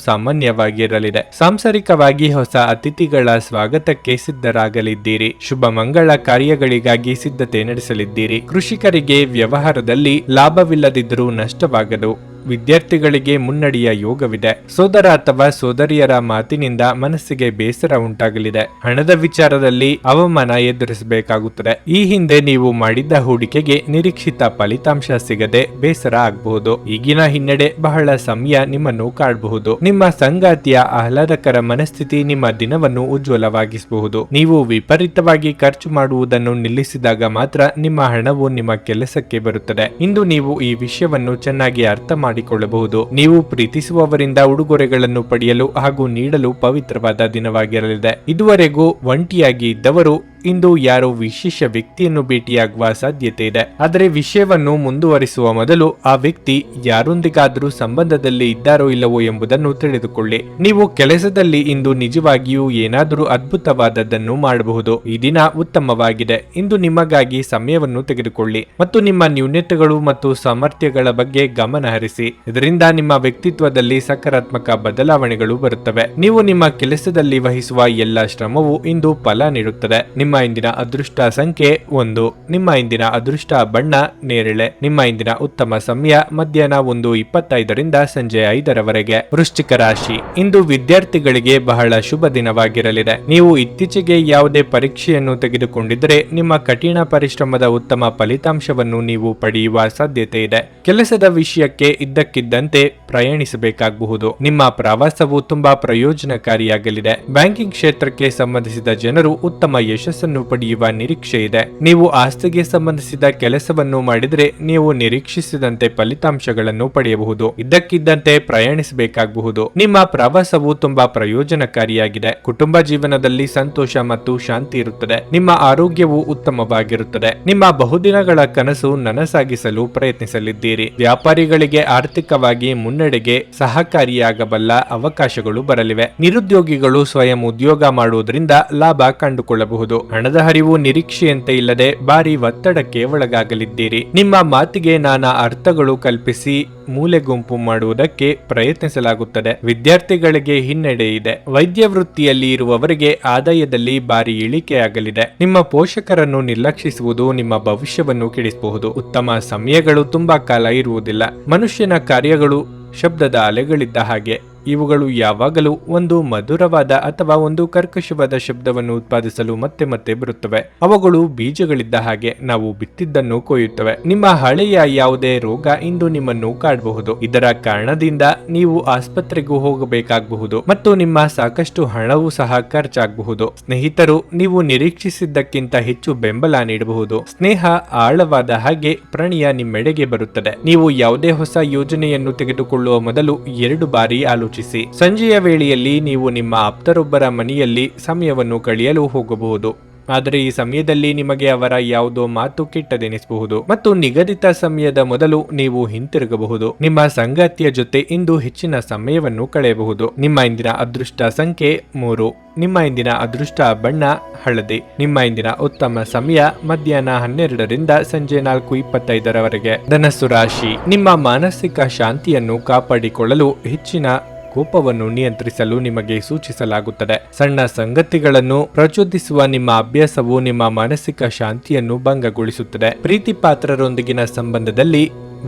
ಸಾಮಾನ್ಯವಾಗಿರಲಿದೆ. ಸಾಂಸಾರಿಕವಾಗಿ ಹೊಸ ಅತಿಥಿಗಳ ಸ್ವಾಗತಕ್ಕೆ ಸಿದ್ಧರಾಗಲಿದ್ದೀರಿ. ಶುಭ ಮಂಗಳ ಕಾರ್ಯಗಳಿಗಾಗಿ ಸಿದ್ಧತೆ ನಡೆಸಲಿದ್ದೀರಿ. ಕೃಷಿಕರಿಗೆ ವ್ಯವಹಾರದಲ್ಲಿ ಲಾಭವಿಲ್ಲದಿದ್ದರೂ ನಷ್ಟವಾಗದು. ವಿದ್ಯಾರ್ಥಿಗಳಿಗೆ ಮುನ್ನಡೆಯ ಯೋಗವಿದೆ. ಸೋದರ ಅಥವಾ ಸೋದರಿಯರ ಮಾತಿನಿಂದ ಮನಸ್ಸಿಗೆ ಬೇಸರ ಉಂಟಾಗಲಿದೆ. ಹಣದ ವಿಚಾರದಲ್ಲಿ ಅವಮಾನ ಎದುರಿಸಬೇಕಾಗುತ್ತದೆ. ಈ ಹಿಂದೆ ನೀವು ಮಾಡಿದ್ದ ಹೂಡಿಕೆಗೆ ನಿರೀಕ್ಷಿತ ಫಲಿತಾಂಶ ಸಿಗದೆ ಬೇಸರ ಆಗಬಹುದು. ಈಗಿನ ಹಿನ್ನಡೆ ಬಹಳ ಸಮಯ ನಿಮ್ಮನ್ನು ಕಾಡಬಹುದು. ನಿಮ್ಮ ಸಂಗಾತಿಯ ಆಹ್ಲಾದಕರ ಮನಸ್ಥಿತಿ ನಿಮ್ಮ ದಿನವನ್ನು ಉಜ್ವಲವಾಗಿಸಬಹುದು. ನೀವು ವಿಪರೀತವಾಗಿ ಖರ್ಚು ಮಾಡುವುದನ್ನು ನಿಲ್ಲಿಸಿದಾಗ ಮಾತ್ರ ನಿಮ್ಮ ಹಣವು ನಿಮ್ಮ ಕೆಲಸಕ್ಕೆ ಬರುತ್ತದೆ. ಇಂದು ನೀವು ಈ ವಿಷಯವನ್ನು ಚೆನ್ನಾಗಿ ಅರ್ಥ ಮಾಡಿಕೊಳ್ಳಬಹುದು. ನೀವು ಪ್ರೀತಿಸುವವರಿಂದ ಉಡುಗೊರೆಗಳನ್ನು ಪಡೆಯಲು ಹಾಗೂ ನೀಡಲು ಪವಿತ್ರವಾದ ದಿನವಾಗಿರಲಿದೆ. ಇದುವರೆಗೂ ಒಂಟಿಯಾಗಿ ಇದ್ದವರು ಇಂದು ಯಾರೋ ವಿಶೇಷ ವ್ಯಕ್ತಿಯನ್ನು ಭೇಟಿಯಾಗುವ ಸಾಧ್ಯತೆ ಇದೆ. ಆದರೆ ವಿಷಯವನ್ನು ಮುಂದುವರಿಸುವ ಮೊದಲು ಆ ವ್ಯಕ್ತಿ ಯಾರೊಂದಿಗಾದರೂ ಸಂಬಂಧದಲ್ಲಿ ಇದ್ದಾರೋ ಇಲ್ಲವೋ ಎಂಬುದನ್ನು ತಿಳಿದುಕೊಳ್ಳಿ. ನೀವು ಕೆಲಸದಲ್ಲಿ ಇಂದು ನಿಜವಾಗಿಯೂ ಏನಾದರೂ ಅದ್ಭುತವಾದದ್ದನ್ನು ಮಾಡಬಹುದು. ಈ ದಿನ ಉತ್ತಮವಾಗಿದೆ. ಇಂದು ನಿಮಗಾಗಿ ಸಮಯವನ್ನು ತೆಗೆದುಕೊಳ್ಳಿ ಮತ್ತು ನಿಮ್ಮ ನ್ಯೂನತೆಗಳು ಮತ್ತು ಸಾಮರ್ಥ್ಯಗಳ ಬಗ್ಗೆ ಗಮನ ಹರಿಸಿ. ಇದರಿಂದ ನಿಮ್ಮ ವ್ಯಕ್ತಿತ್ವದಲ್ಲಿ ಸಕಾರಾತ್ಮಕ ಬದಲಾವಣೆಗಳು ಬರುತ್ತವೆ. ನೀವು ನಿಮ್ಮ ಕೆಲಸದಲ್ಲಿ ವಹಿಸುವ ಎಲ್ಲ ಶ್ರಮವು ಇಂದು ಫಲ ನೀಡುತ್ತದೆ. ನಿಮ್ಮ ಇಂದಿನ ಅದೃಷ್ಟ ಸಂಖ್ಯೆ 1. ನಿಮ್ಮ ಇಂದಿನ ಅದೃಷ್ಟ ಬಣ್ಣ ನೇರಳೆ. ನಿಮ್ಮ ಇಂದಿನ ಉತ್ತಮ ಸಮಯ ಮಧ್ಯಾಹ್ನ 1:25ರಿಂದ ಸಂಜೆ 5ರವರೆಗೆ. ವೃಶ್ಚಿಕ ರಾಶಿ. ಇಂದು ವಿದ್ಯಾರ್ಥಿಗಳಿಗೆ ಬಹಳ ಶುಭ ದಿನವಾಗಿರಲಿದೆ. ನೀವು ಇತ್ತೀಚೆಗೆ ಯಾವುದೇ ಪರೀಕ್ಷೆಯನ್ನು ತೆಗೆದುಕೊಂಡಿದ್ದರೆ ನಿಮ್ಮ ಕಠಿಣ ಪರಿಶ್ರಮದ ಉತ್ತಮ ಫಲಿತಾಂಶವನ್ನು ನೀವು ಪಡೆಯುವ ಸಾಧ್ಯತೆ ಇದೆ. ಕೆಲಸದ ವಿಷಯಕ್ಕೆ ಇದ್ದಕ್ಕಿದ್ದಂತೆ ಪ್ರಯಾಣಿಸಬೇಕಾಗಬಹುದು. ನಿಮ್ಮ ಪ್ರವಾಸವು ತುಂಬಾ ಪ್ರಯೋಜನಕಾರಿಯಾಗಲಿದೆ. ಬ್ಯಾಂಕಿಂಗ್ ಕ್ಷೇತ್ರಕ್ಕೆ ಸಂಬಂಧಿಸಿದ ಜನರು ಉತ್ತಮ ಯಶಸ್ಸು ಯಶಸ್ಸನ್ನು ಪಡೆಯುವ ನಿರೀಕ್ಷೆ ಇದೆ. ನೀವು ಆಸ್ತಿಗೆ ಸಂಬಂಧಿಸಿದ ಕೆಲಸವನ್ನು ಮಾಡಿದರೆ ನೀವು ನಿರೀಕ್ಷಿಸಿದಂತೆ ಫಲಿತಾಂಶಗಳನ್ನು ಪಡೆಯಬಹುದು. ಇದ್ದಕ್ಕಿದ್ದಂತೆ ಪ್ರಯಾಣಿಸಬೇಕಾಗಬಹುದು. ನಿಮ್ಮ ಪ್ರವಾಸವು ತುಂಬಾ ಪ್ರಯೋಜನಕಾರಿಯಾಗಿದೆ. ಕುಟುಂಬ ಜೀವನದಲ್ಲಿ ಸಂತೋಷ ಮತ್ತು ಶಾಂತಿ ಇರುತ್ತದೆ. ನಿಮ್ಮ ಆರೋಗ್ಯವು ಉತ್ತಮವಾಗಿರುತ್ತದೆ. ನಿಮ್ಮ ಬಹುದಿನಗಳ ಕನಸು ನನಸಾಗಿಸಲು ಪ್ರಯತ್ನಿಸಲಿದ್ದೀರಿ. ವ್ಯಾಪಾರಿಗಳಿಗೆ ಆರ್ಥಿಕವಾಗಿ ಮುನ್ನಡೆಗೆ ಸಹಕಾರಿಯಾಗಬಲ್ಲ ಅವಕಾಶಗಳು ಬರಲಿವೆ. ನಿರುದ್ಯೋಗಿಗಳು ಸ್ವಯಂ ಉದ್ಯೋಗ ಮಾಡುವುದರಿಂದ ಲಾಭ ಕಂಡುಕೊಳ್ಳಬಹುದು. ಹಣದ ಹರಿವು ನಿರೀಕ್ಷೆಯಂತೆ ಇಲ್ಲದೆ ಭಾರಿ ಒತ್ತಡಕ್ಕೆ ಒಳಗಾಗಲಿದ್ದೀರಿ. ನಿಮ್ಮ ಮಾತಿಗೆ ನಾನಾ ಅರ್ಥಗಳು ಕಲ್ಪಿಸಿ ಮೂಲೆ ಗುಂಪು ಮಾಡುವುದಕ್ಕೆ ಪ್ರಯತ್ನಿಸಲಾಗುತ್ತದೆ. ವಿದ್ಯಾರ್ಥಿಗಳಿಗೆ ಹಿನ್ನಡೆ ಇದೆ. ವೈದ್ಯ ವೃತ್ತಿಯಲ್ಲಿ ಇರುವವರಿಗೆ ಆದಾಯದಲ್ಲಿ ಭಾರಿ ಇಳಿಕೆಯಾಗಲಿದೆ. ನಿಮ್ಮ ಪೋಷಕರನ್ನು ನಿರ್ಲಕ್ಷಿಸುವುದು ನಿಮ್ಮ ಭವಿಷ್ಯವನ್ನು ಕೆಡಿಸಬಹುದು. ಉತ್ತಮ ಸಮಯಗಳು ತುಂಬಾ ಕಾಲ ಇರುವುದಿಲ್ಲ. ಮನುಷ್ಯನ ಕಾರ್ಯಗಳು ಶಬ್ದದ ಅಲೆಗಳಿದ್ದ ಹಾಗೆ. ಇವುಗಳು ಯಾವಾಗಲೂ ಒಂದು ಮಧುರವಾದ ಅಥವಾ ಒಂದು ಕರ್ಕಶವಾದ ಶಬ್ದವನ್ನು ಉತ್ಪಾದಿಸಲು ಮತ್ತೆ ಮತ್ತೆ ಬರುತ್ತವೆ. ಅವುಗಳು ಬೀಜಗಳಿದ್ದ ಹಾಗೆ, ನಾವು ಬಿತ್ತಿದ್ದನ್ನು ಕೊಯ್ಯುತ್ತವೆ. ನಿಮ್ಮ ಹಳೆಯ ಯಾವುದೇ ರೋಗ ಇಂದು ನಿಮ್ಮನ್ನು ಕಾಡಬಹುದು. ಇದರ ಕಾರಣದಿಂದ ನೀವು ಆಸ್ಪತ್ರೆಗೂ ಹೋಗಬೇಕಾಗಬಹುದು ಮತ್ತು ನಿಮ್ಮ ಸಾಕಷ್ಟು ಹಣವೂ ಸಹ ಖರ್ಚಾಗಬಹುದು. ಸ್ನೇಹಿತರು ನೀವು ನಿರೀಕ್ಷಿಸಿದ್ದಕ್ಕಿಂತ ಹೆಚ್ಚು ಬೆಂಬಲ ನೀಡಬಹುದು. ಸ್ನೇಹ ಆಳವಾದ ಹಾಗೆ ಪ್ರಣಯ ನಿಮ್ಮೆಡೆಗೆ ಬರುತ್ತದೆ. ನೀವು ಯಾವುದೇ ಹೊಸ ಯೋಜನೆಯನ್ನು ತೆಗೆದುಕೊಳ್ಳುವ ಮೊದಲು 2 ಬಾರಿ ಆಲೋಚಿಸಿ. ಸಂಜೆಯ ವೇಳೆಯಲ್ಲಿ ನೀವು ನಿಮ್ಮ ಆಪ್ತರೊಬ್ಬರ ಮನೆಯಲ್ಲಿ ಸಮಯವನ್ನು ಕಳೆಯಲು ಹೋಗಬಹುದು. ಆದರೆ ಈ ಸಮಯದಲ್ಲಿ ನಿಮಗೆ ಅವರ ಯಾವುದೋ ಮಾತು ಕೆಟ್ಟದೆನಿಸಬಹುದು ಮತ್ತು ನಿಗದಿತ ಸಮಯದ ಮೊದಲು ನೀವು ಹಿಂತಿರುಗಬಹುದು. ನಿಮ್ಮ ಸಂಗಾತಿಯ ಜೊತೆ ಇಂದು ಹೆಚ್ಚಿನ ಸಮಯವನ್ನು ಕಳೆಯಬಹುದು. ನಿಮ್ಮ ಇಂದಿನ ಅದೃಷ್ಟ ಸಂಖ್ಯೆ 3. ನಿಮ್ಮ ಇಂದಿನ ಅದೃಷ್ಟ ಬಣ್ಣ ಹಳದಿ. ನಿಮ್ಮ ಇಂದಿನ ಉತ್ತಮ ಸಮಯ ಮಧ್ಯಾಹ್ನ 12ರಿಂದ ಸಂಜೆ 4:25 ಧನಸ್ಸು ರಾಶಿ. ನಿಮ್ಮ ಮಾನಸಿಕ ಶಾಂತಿಯನ್ನು ಕಾಪಾಡಿಕೊಳ್ಳಲು ಹೆಚ್ಚಿನ ಕೋಪವನ್ನು ನಿಯಂತ್ರಿಸಲು ನಿಮಗೆ ಸೂಚಿಸಲಾಗುತ್ತದೆ. ಸಣ್ಣ ಸಂಗತಿಗಳನ್ನು ಪ್ರಚೋದಿಸುವ ನಿಮ್ಮ ಅಭ್ಯಾಸವು ನಿಮ್ಮ ಮಾನಸಿಕ ಶಾಂತಿಯನ್ನು ಭಂಗಗೊಳಿಸುತ್ತದೆ. ಪ್ರೀತಿ ಪಾತ್ರರೊಂದಿಗಿನ ಸಂಬಂಧದಲ್ಲಿ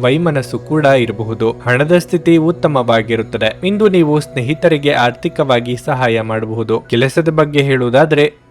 ವೈಮನಸ್ಸು ಕೂಡ ಇರಬಹುದು. ಹಣದ ಸ್ಥಿತಿ ಉತ್ತಮವಾಗಿರುತ್ತದೆ. ಇಂದು ನೀವು ಸ್ನೇಹಿತರಿಗೆ ಆರ್ಥಿಕವಾಗಿ ಸಹಾಯ ಮಾಡಬಹುದು. ಕೆಲಸದ ಬಗ್ಗೆ ಹೇಳುವುದಾದರೆ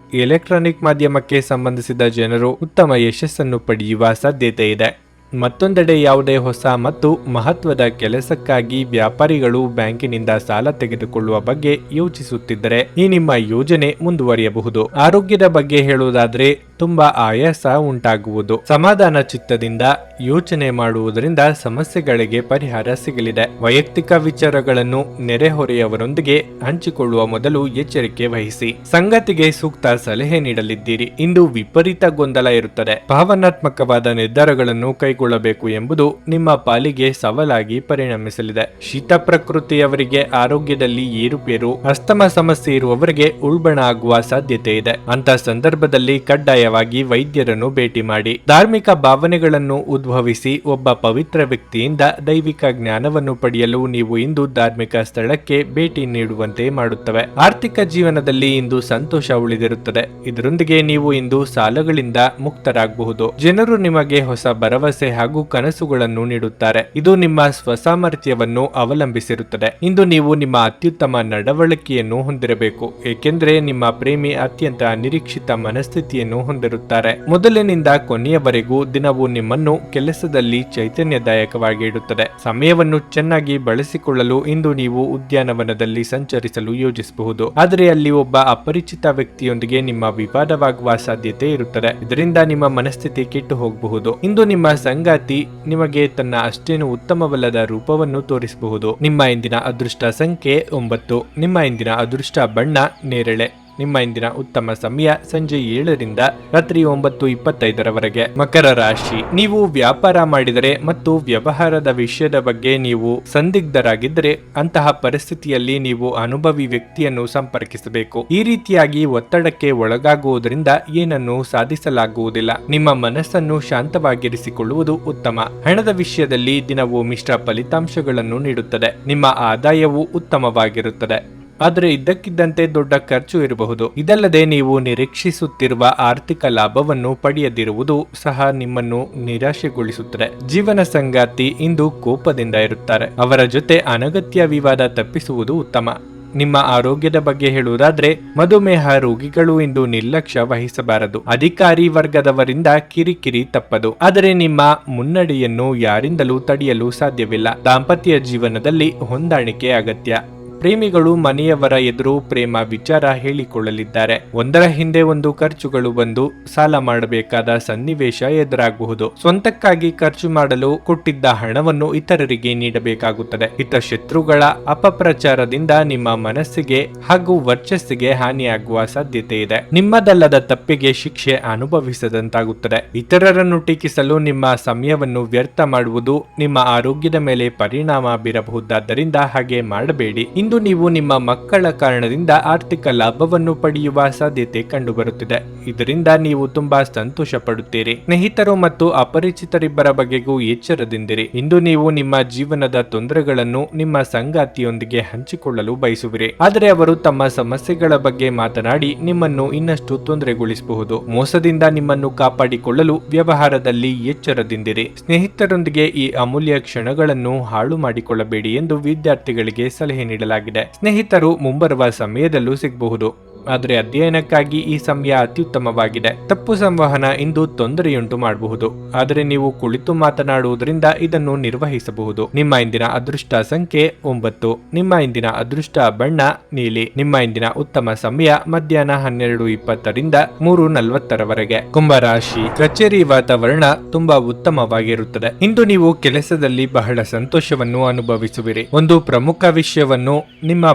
ಎಲೆಕ್ಟ್ರಾನಿಕ್ ಮಾಧ್ಯಮಕ್ಕೆ ಸಂಬಂಧಿಸಿದ ಜನರು ಉತ್ತಮ ಯಶಸ್ಸನ್ನು ಪಡೆಯುವ ಸಾಧ್ಯತೆ ಇದೆ. ಮತ್ತೊಂದೆಡೆ ಯಾವುದೇ ಹೊಸ ಮತ್ತು ಮಹತ್ವದ ಕೆಲಸಕ್ಕಾಗಿ ವ್ಯಾಪಾರಿಗಳು ಬ್ಯಾಂಕಿನಿಂದ ಸಾಲ ತೆಗೆದುಕೊಳ್ಳುವ ಬಗ್ಗೆ ಯೋಚಿಸುತ್ತಿದ್ದರೆ ಈ ನಿಮ್ಮ ಯೋಜನೆ ಮುಂದುವರಿಯಬಹುದು. ಆರೋಗ್ಯದ ಬಗ್ಗೆ ಹೇಳುವುದಾದರೆ ತುಂಬಾ ಆಯಾಸ ಉಂಟಾಗುವುದು. ಸಮಾಧಾನ ಚಿತ್ತದಿಂದ ಯೋಚನೆ ಮಾಡುವುದರಿಂದ ಸಮಸ್ಯೆಗಳಿಗೆ ಪರಿಹಾರ ಸಿಗಲಿದೆ. ವೈಯಕ್ತಿಕ ವಿಚಾರಗಳನ್ನು ನೆರೆಹೊರೆಯವರೊಂದಿಗೆ ಹಂಚಿಕೊಳ್ಳುವ ಮೊದಲು ಎಚ್ಚರಿಕೆ ವಹಿಸಿ. ಸಂಗತಿಗೆ ಸೂಕ್ತ ಸಲಹೆ ನೀಡಲಿದ್ದೀರಿ. ಇಂದು ವಿಪರೀತ ಗೊಂದಲ ಇರುತ್ತದೆ. ಭಾವನಾತ್ಮಕವಾದ ನಿರ್ಧಾರಗಳನ್ನು ಕೈಗೊಳ್ಳಬೇಕು ಎಂಬುದು ನಿಮ್ಮ ಪಾಲಿಗೆ ಸವಾಲಾಗಿ ಪರಿಣಮಿಸಲಿದೆ. ಶೀತ ಪ್ರಕೃತಿಯವರಿಗೆ ಆರೋಗ್ಯದಲ್ಲಿ ಏರುಪೇರು, ಅಸ್ತಮ ಸಮಸ್ಯೆ ಇರುವವರಿಗೆ ಉಲ್ಬಣ ಆಗುವ ಸಾಧ್ಯತೆ ಇದೆ. ಅಂತ ಸಂದರ್ಭದಲ್ಲಿ ಕಡ್ಡಾಯವಾಗಿ ವೈದ್ಯರನ್ನು ಭೇಟಿ ಮಾಡಿ. ಧಾರ್ಮಿಕ ಭಾವನೆಗಳನ್ನು ಉದ್ಭವಿಸಿ ಒಬ್ಬ ಪವಿತ್ರ ವ್ಯಕ್ತಿಯಿಂದ ದೈವಿಕ ಜ್ಞಾನವನ್ನು ಪಡೆಯಲು ನೀವು ಇಂದು ಧಾರ್ಮಿಕ ಸ್ಥಳಕ್ಕೆ ಭೇಟಿ ನೀಡುವಂತೆ ಮಾಡುತ್ತವೆ. ಆರ್ಥಿಕ ಜೀವನದಲ್ಲಿ ಇಂದು ಸಂತೋಷ ಉಳಿದಿರುತ್ತದೆ. ಇದರೊಂದಿಗೆ ನೀವು ಇಂದು ಸಾಲಗಳಿಂದ ಮುಕ್ತರಾಗಬಹುದು. ಜನರು ನಿಮಗೆ ಹೊಸ ಭರವಸೆ ಹಾಗೂ ಕನಸುಗಳನ್ನು ನೀಡುತ್ತಾರೆ. ಇದು ನಿಮ್ಮ ಸ್ವಸಾಮರ್ಥ್ಯವನ್ನು ಅವಲಂಬಿಸಿರುತ್ತದೆ. ಇಂದು ನೀವು ನಿಮ್ಮ ಅತ್ಯುತ್ತಮ ನಡವಳಿಕೆಯನ್ನು ಹೊಂದಿರಬೇಕು, ಏಕೆಂದರೆ ನಿಮ್ಮ ಪ್ರೇಮಿ ಅತ್ಯಂತ ನಿರೀಕ್ಷಿತ ಮನಸ್ಥಿತಿಯನ್ನು ಹೊಂದಿರುತ್ತಾರೆ. ಮೊದಲಿನಿಂದ ಕೊನೆಯವರೆಗೂ ದಿನವೂ ನಿಮ್ಮನ್ನು ಕೆಲಸದಲ್ಲಿ ಚೈತನ್ಯದಾಯಕವಾಗಿ ಇಡುತ್ತದೆ. ಸಮಯವನ್ನು ಚೆನ್ನಾಗಿ ಬಳಸಿಕೊಳ್ಳಲು ಇಂದು ನೀವು ಉದ್ಯಾನವನದಲ್ಲಿ ಸಂಚರಿಸಲು ಯೋಜಿಸಬಹುದು. ಆದರೆ ಅಲ್ಲಿ ಒಬ್ಬ ಅಪರಿಚಿತ ವ್ಯಕ್ತಿಯೊಂದಿಗೆ ನಿಮ್ಮ ವಿವಾದವಾಗುವ ಸಾಧ್ಯತೆ ಇರುತ್ತದೆ. ಇದರಿಂದ ನಿಮ್ಮ ಮನಸ್ಥಿತಿ ಕೆಟ್ಟು ಹೋಗಬಹುದು. ಇಂದು ನಿಮ್ಮ ಸಂಗಾತಿ ನಿಮಗೆ ತನ್ನ ಅಷ್ಟೇನು ಉತ್ತಮವಲ್ಲದ ರೂಪವನ್ನು ತೋರಿಸಬಹುದು. ನಿಮ್ಮ ಇಂದಿನ ಅದೃಷ್ಟ ಸಂಖ್ಯೆ 9. ನಿಮ್ಮ ಇಂದಿನ ಅದೃಷ್ಟ ಬಣ್ಣ ನೇರಳೆ. ನಿಮ್ಮ ಇಂದಿನ ಉತ್ತಮ ಸಮಯ ಸಂಜೆ 7ರಿಂದ ರಾತ್ರಿ 9:25 ಮಕರ ರಾಶಿ. ನೀವು ವ್ಯಾಪಾರ ಮಾಡಿದರೆ ಮತ್ತು ವ್ಯವಹಾರದ ವಿಷಯದ ಬಗ್ಗೆ ನೀವು ಸಂದಿಗ್ಧರಾಗಿದ್ದರೆ ಅಂತಹ ಪರಿಸ್ಥಿತಿಯಲ್ಲಿ ನೀವು ಅನುಭವಿ ವ್ಯಕ್ತಿಯನ್ನು ಸಂಪರ್ಕಿಸಬೇಕು. ಈ ರೀತಿಯಾಗಿ ಒತ್ತಡಕ್ಕೆ ಒಳಗಾಗುವುದರಿಂದ ಏನನ್ನು ಸಾಧಿಸಲಾಗುವುದಿಲ್ಲ. ನಿಮ್ಮ ಮನಸ್ಸನ್ನು ಶಾಂತವಾಗಿರಿಸಿಕೊಳ್ಳುವುದು ಉತ್ತಮ. ಹಣದ ವಿಷಯದಲ್ಲಿ ದಿನವೂ ಮಿಶ್ರ ಫಲಿತಾಂಶಗಳನ್ನು ನೀಡುತ್ತದೆ. ನಿಮ್ಮ ಆದಾಯವು ಉತ್ತಮವಾಗಿರುತ್ತದೆ, ಆದರೆ ಇದ್ದಕ್ಕಿದ್ದಂತೆ ದೊಡ್ಡ ಖರ್ಚು ಇರಬಹುದು. ಇದಲ್ಲದೆ ನೀವು ನಿರೀಕ್ಷಿಸುತ್ತಿರುವ ಆರ್ಥಿಕ ಲಾಭವನ್ನು ಪಡೆಯದಿರುವುದು ಸಹ ನಿಮ್ಮನ್ನು ನಿರಾಶೆಗೊಳಿಸುತ್ತದೆ. ಜೀವನ ಸಂಗಾತಿ ಇಂದು ಕೋಪದಿಂದ ಇರುತ್ತಾರೆ. ಅವರ ಜೊತೆ ಅನಗತ್ಯ ವಿವಾದ ತಪ್ಪಿಸುವುದು ಉತ್ತಮ. ನಿಮ್ಮ ಆರೋಗ್ಯದ ಬಗ್ಗೆ ಹೇಳುವುದಾದ್ರೆ ಮಧುಮೇಹ ರೋಗಿಗಳು ಇಂದು ನಿರ್ಲಕ್ಷ್ಯ ವಹಿಸಬಾರದು. ಅಧಿಕಾರಿ ವರ್ಗದವರಿಂದ ಕಿರಿಕಿರಿ ತಪ್ಪದು, ಆದರೆ ನಿಮ್ಮ ಮುನ್ನಡೆಯನ್ನು ಯಾರಿಂದಲೂ ತಡೆಯಲು ಸಾಧ್ಯವಿಲ್ಲ. ದಾಂಪತ್ಯ ಜೀವನದಲ್ಲಿ ಹೊಂದಾಣಿಕೆ ಅಗತ್ಯ. ಪ್ರೇಮಿಗಳು ಮನೆಯವರ ಎದುರು ಪ್ರೇಮ ವಿಚಾರ ಹೇಳಿಕೊಳ್ಳಲಿದ್ದಾರೆ. ಒಂದರ ಹಿಂದೆ ಒಂದು ಖರ್ಚುಗಳು ಬಂದು ಸಾಲ ಮಾಡಬೇಕಾದ ಸನ್ನಿವೇಶ ಎದುರಾಗಬಹುದು. ಸ್ವಂತಕ್ಕಾಗಿ ಖರ್ಚು ಮಾಡಲು ಕೊಟ್ಟಿದ್ದ ಹಣವನ್ನು ಇತರರಿಗೆ ನೀಡಬೇಕಾಗುತ್ತದೆ. ಹಿತಶತ್ರುಗಳ ಅಪಪ್ರಚಾರದಿಂದ ನಿಮ್ಮ ಮನಸ್ಸಿಗೆ ಹಾಗೂ ವರ್ಚಸ್ಸಿಗೆ ಹಾನಿಯಾಗುವ ಸಾಧ್ಯತೆ ಇದೆ. ನಿಮ್ಮದಲ್ಲದ ತಪ್ಪಿಗೆ ಶಿಕ್ಷೆ ಅನುಭವಿಸದಂತಾಗುತ್ತದೆ. ಇತರರನ್ನು ಟೀಕಿಸಲು ನಿಮ್ಮ ಸಮಯವನ್ನು ವ್ಯರ್ಥ ಮಾಡುವುದು ನಿಮ್ಮ ಆರೋಗ್ಯದ ಮೇಲೆ ಪರಿಣಾಮ ಬೀರಬಹುದಾದ್ದರಿಂದ ಹಾಗೆ ಮಾಡಬೇಡಿ. ಇಂದು ನೀವು ನಿಮ್ಮ ಮಕ್ಕಳ ಕಾರಣದಿಂದ ಆರ್ಥಿಕ ಲಾಭವನ್ನು ಪಡೆಯುವ ಸಾಧ್ಯತೆ ಕಂಡುಬರುತ್ತಿದೆ. ಇದರಿಂದ ನೀವು ತುಂಬಾ ಸಂತೋಷ ಪಡುತ್ತೀರಿ. ಸ್ನೇಹಿತರು ಮತ್ತು ಅಪರಿಚಿತರಿಬ್ಬರ ಬಗೆಗೂ ಎಚ್ಚರದಿಂದಿರಿ. ಇಂದು ನೀವು ನಿಮ್ಮ ಜೀವನದ ತೊಂದರೆಗಳನ್ನು ನಿಮ್ಮ ಸಂಗಾತಿಯೊಂದಿಗೆ ಹಂಚಿಕೊಳ್ಳಲು ಬಯಸುವಿರಿ, ಆದರೆ ಅವರು ತಮ್ಮ ಸಮಸ್ಯೆಗಳ ಬಗ್ಗೆ ಮಾತನಾಡಿ ನಿಮ್ಮನ್ನು ಇನ್ನಷ್ಟು ತೊಂದರೆಗೊಳಿಸಬಹುದು. ಮೋಸದಿಂದ ನಿಮ್ಮನ್ನು ಕಾಪಾಡಿಕೊಳ್ಳಲು ವ್ಯವಹಾರದಲ್ಲಿ ಎಚ್ಚರದಿಂದಿರಿ. ಸ್ನೇಹಿತರೊಂದಿಗೆ ಈ ಅಮೂಲ್ಯ ಕ್ಷಣಗಳನ್ನು ಹಾಳು ಮಾಡಿಕೊಳ್ಳಬೇಡಿ ಎಂದು ವಿದ್ಯಾರ್ಥಿಗಳಿಗೆ ಸಲಹೆ ನೀಡಲಾಗಿದೆ. ಸ್ನೇಹಿತರು ಮುಂಬರುವ ಸಮಯದಲ್ಲೂ ಸಿಗಬಹುದು, ಆದರೆ ಅಧ್ಯಯನಕ್ಕಾಗಿ ಈ ಸಮಯ ಅತ್ಯುತ್ತಮವಾಗಿದೆ. ತಪ್ಪು ಸಂವಹನ ಇಂದು ತೊಂದರೆಯುಂಟು ಮಾಡಬಹುದು, ಆದರೆ ನೀವು ಕುಳಿತು ಮಾತನಾಡುವುದರಿಂದ ಇದನ್ನು ನಿರ್ವಹಿಸಬಹುದು. ನಿಮ್ಮ ಇಂದಿನ ಅದೃಷ್ಟ ಸಂಖ್ಯೆ 9. ನಿಮ್ಮ ಇಂದಿನ ಅದೃಷ್ಟ ಬಣ್ಣ ನೀಲಿ. ನಿಮ್ಮ ಇಂದಿನ ಉತ್ತಮ ಸಮಯ ಮಧ್ಯಾಹ್ನ 12:20ರಿಂದ 3:40ರವರೆಗೆ. ಕುಂಭರಾಶಿ. ಕಚೇರಿ ವಾತಾವರಣ ತುಂಬಾ ಉತ್ತಮವಾಗಿರುತ್ತದೆ. ಇಂದು ನೀವು ಕೆಲಸದಲ್ಲಿ ಬಹಳ ಸಂತೋಷವನ್ನು ಅನುಭವಿಸುವಿರಿ. ಒಂದು ಪ್ರಮುಖ ವಿಷಯವನ್ನು ನಿಮ್ಮ